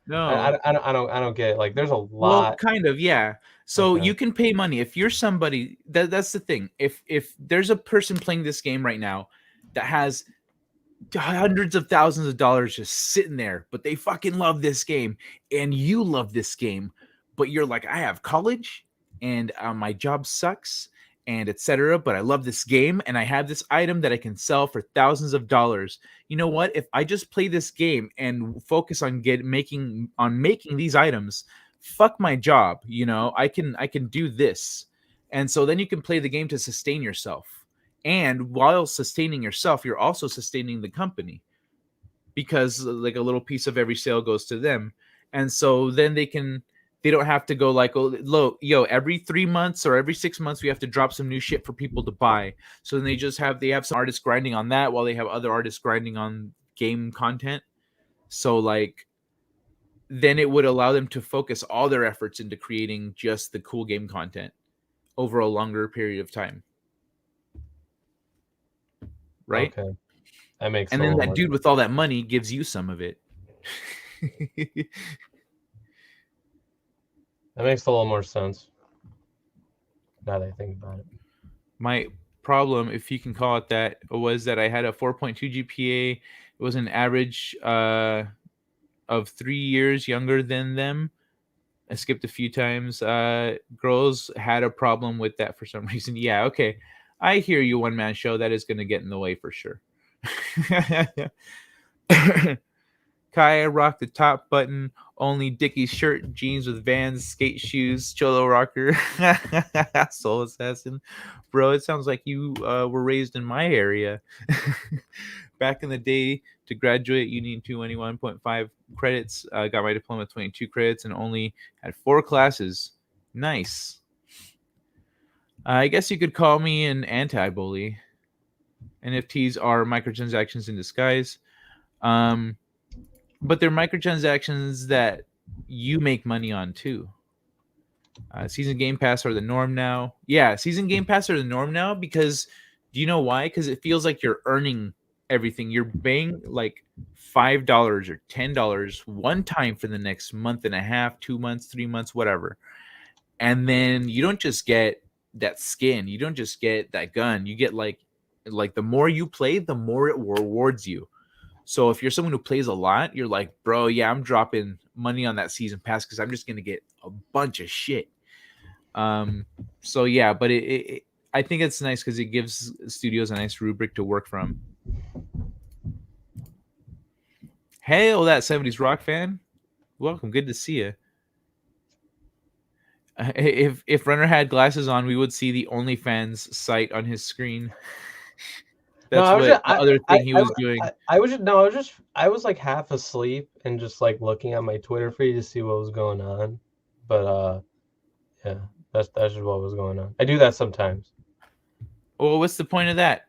[SPEAKER 2] no,
[SPEAKER 1] I don't get it. Like, there's a lot.
[SPEAKER 2] Well, kind of, yeah. So you can pay money if you're somebody. That's the thing. If there's a person playing this game right now that has hundreds of thousands of dollars just sitting there, but they fucking love this game, and you love this game, but you're like, I have college, and my job sucks, and etc. But I love this game, and I have this item that I can sell for thousands of dollars. You know what? If I just play this game and focus on making these items, fuck my job. You know, I can do this, and so then you can play the game to sustain yourself. And while sustaining yourself, you're also sustaining the company, because like a little piece of every sale goes to them. And so then they don't have to go like, oh, every 3 months or every 6 months, we have to drop some new shit for people to buy. So then they have some artists grinding on that while they have other artists grinding on game content. So like, then it would allow them to focus all their efforts into creating just the cool game content over a longer period of time. Right?
[SPEAKER 1] Okay. That makes
[SPEAKER 2] and then that dude with all that money gives you some of it.
[SPEAKER 1] That makes a little more sense now that I think about it.
[SPEAKER 2] My problem, if you can call it that, was that I had a 4.2 GPA. It was an average of 3 years younger than them. I skipped a few times. Girls had a problem with that for some reason. Yeah, okay. I hear you, one man show. That is going to get in the way for sure. Kaya rocked the top button, only Dickie shirt, jeans with Vans, skate shoes, Cholo rocker, soul assassin. Bro, it sounds like you were raised in my area. Back in the day, to graduate, you need 221.5 credits. Got my diploma with 22 credits and only had 4 classes. Nice. I guess you could call me an anti-bully. NFTs are microtransactions in disguise. But they're microtransactions that you make money on too. Season Game Pass are the norm now. Yeah, Season Game Pass are the norm now because do you know why? Because it feels like you're earning everything. You're paying like $5 or $10 one time for the next month and a half, 2 months, 3 months, whatever. And then you don't just get that skin. You don't just get that gun. You get like the more you play, the more it rewards you. So if you're someone who plays a lot, you're like, bro, yeah, I'm dropping money on that season pass because I'm just gonna get a bunch of shit. So yeah, but I think it's nice because it gives studios a nice rubric to work from. Hail that 70s rock fan. Welcome, good to see you. If Runner had glasses on, we would see the OnlyFans site on his screen. That's
[SPEAKER 1] No,
[SPEAKER 2] what the other thing he was doing.
[SPEAKER 1] I was like half asleep and just like looking at my Twitter feed to see what was going on. But yeah, that's just what was going on. I do that sometimes.
[SPEAKER 2] Well, what's the point of that?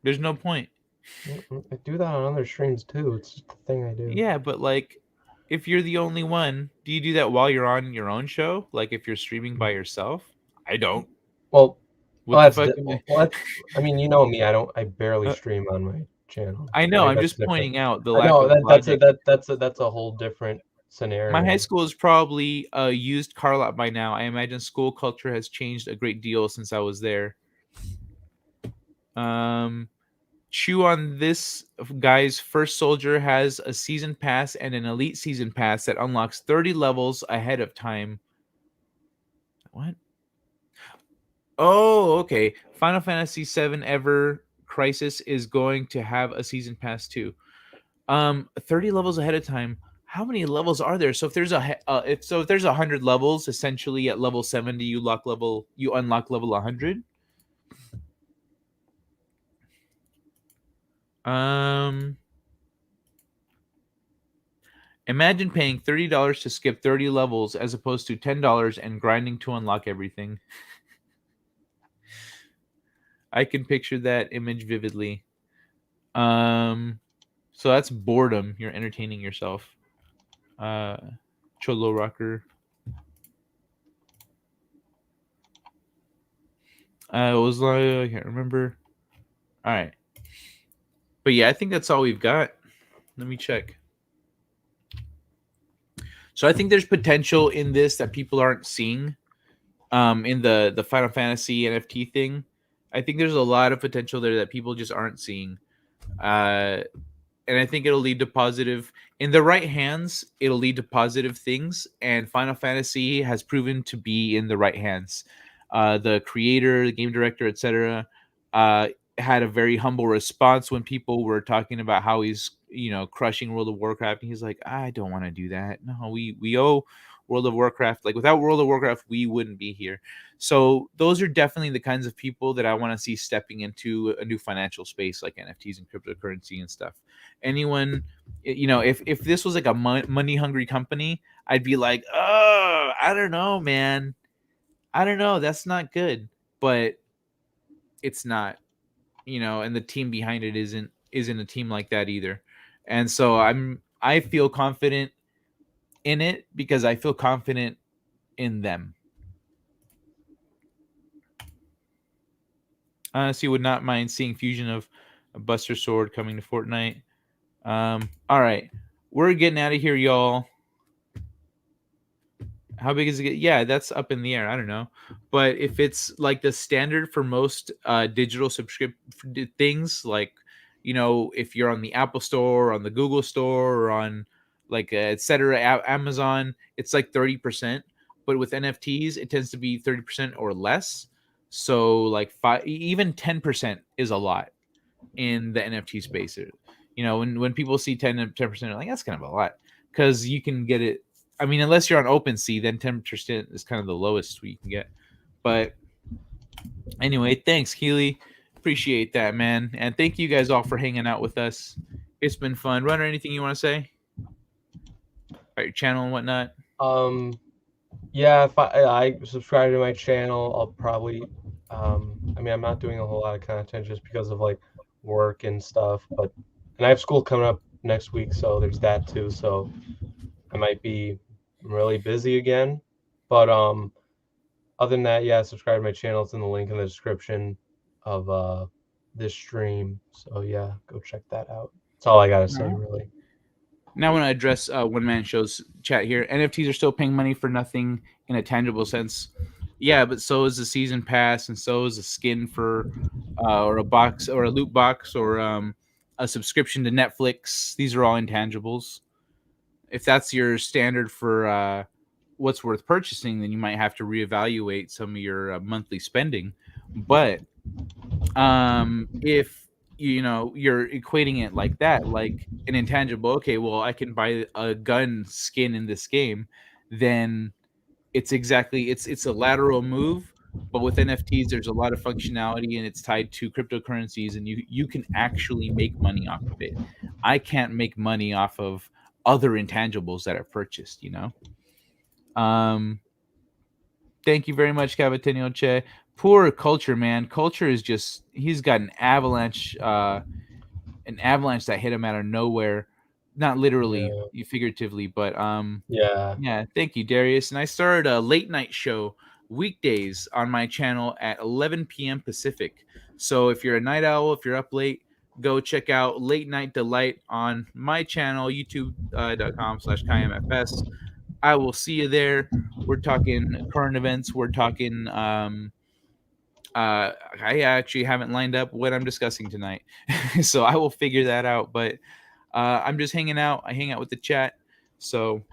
[SPEAKER 2] There's no point.
[SPEAKER 1] I do that on other streams too. It's just the thing I do.
[SPEAKER 2] Yeah, but like, if you're the only one, do you do that while you're on your own show? Like if you're streaming by yourself? I don't.
[SPEAKER 1] Well,
[SPEAKER 2] What the fuck?
[SPEAKER 1] I mean, you know me. I barely stream on my channel.
[SPEAKER 2] I know.
[SPEAKER 1] Like,
[SPEAKER 2] I'm
[SPEAKER 1] that's
[SPEAKER 2] just
[SPEAKER 1] different.
[SPEAKER 2] pointing out the
[SPEAKER 1] I
[SPEAKER 2] lack
[SPEAKER 1] know
[SPEAKER 2] of logic.
[SPEAKER 1] that's a whole different scenario.
[SPEAKER 2] My high school is probably a used car lot by now. I imagine school culture has changed a great deal since I was there. Chew on this, guys. First Soldier has a season pass and an elite season pass that unlocks 30 levels ahead of time. What? Oh, okay. Final Fantasy VII Ever Crisis is going to have a season pass too. 30 levels ahead of time. How many levels are there? So if there's if there's 100 levels, essentially at level 70 you unlock level 100. Imagine paying $30 to skip 30 levels as opposed to $10 and grinding to unlock everything. I can picture that image vividly. So that's boredom. You're entertaining yourself. Cholo rocker. It was like I can't remember. All right. But yeah, I think that's all we've got. Let me check. So I think there's potential in this that people aren't seeing. In the Final Fantasy NFT thing, I think there's a lot of potential there that people just aren't seeing. And I think it'll lead to positive. In the right hands, it'll lead to positive things. And Final Fantasy has proven to be in the right hands. The creator, the game director, etc., had a very humble response when people were talking about how he's crushing World of Warcraft, and he's like, I don't want to do that. No, we owe World of Warcraft. Like without World of Warcraft, we wouldn't be here. So those are definitely the kinds of people that I want to see stepping into a new financial space like NFTs and cryptocurrency and stuff. Anyone, if this was like a money hungry company, I'd be like, oh, I don't know, man. I don't know. That's not good. But it's not. And the team behind it isn't a team like that either. And so I feel confident in it because I feel confident in them. Honestly, would not mind seeing fusion of a Buster Sword coming to Fortnite. All right, we're getting out of here, y'all. How big is it? Yeah, that's up in the air. I don't know. But if it's like the standard for most digital subscription things, like, if you're on the Apple Store, or on the Google Store, or on like etc. Amazon, it's like 30%. But with NFTs, it tends to be 30% or less. So like even 10% is a lot in the NFT space. When people see 10%, they're like, that's kind of a lot, because you can get it. I mean, unless you're on OpenSea, then 10% is kind of the lowest you can get. But anyway, thanks, Keely. Appreciate that, man. And thank you guys all for hanging out with us. It's been fun. Runner, anything you want to say about your channel and whatnot?
[SPEAKER 1] Yeah, if I subscribe to my channel, I'll probably, I mean, I'm not doing a whole lot of content just because of like work and stuff, and I have school coming up next week, so there's that too. So I might be really busy again, but other than that, yeah, subscribe to my channel. It's in the link in the description of this stream. So yeah, go check that out. That's all I gotta say, really.
[SPEAKER 2] Now I want to address One Man Show's chat here. NFTs are still paying money for nothing in a tangible sense. Yeah, but so is the season pass, and so is a skin for, or a box, or a loot box, or a subscription to Netflix. These are all intangibles. If that's your standard for what's worth purchasing, then you might have to reevaluate some of your monthly spending. But if you're equating it like that, like an intangible, okay, well, I can buy a gun skin in this game, then it's a lateral move. But with NFTs, there's a lot of functionality, and it's tied to cryptocurrencies, and you can actually make money off of it. I can't make money off of other intangibles that I've purchased. Thank you very much, Cavatinho Che. Poor Culture, man. Culture is just, he's got an avalanche that hit him out of nowhere. Not literally, figuratively, but yeah. Thank you, Darius. And I started a late night show weekdays on my channel at 11 p.m. Pacific. So if you're a night owl, if you're up late, go check out Late Night Delight on my channel, youtube.com/KMFS. I will see you there. We're talking current events. We're talking I actually haven't lined up what I'm discussing tonight, so I will figure that out. But I'm just hanging out. I hang out with the chat, so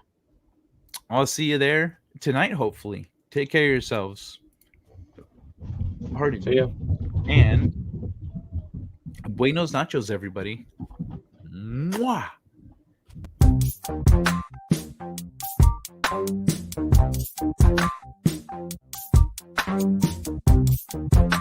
[SPEAKER 2] I'll see you there tonight. Hopefully, take care of yourselves. Pardon me. And buenos nachos, everybody. Mwah. Thank you.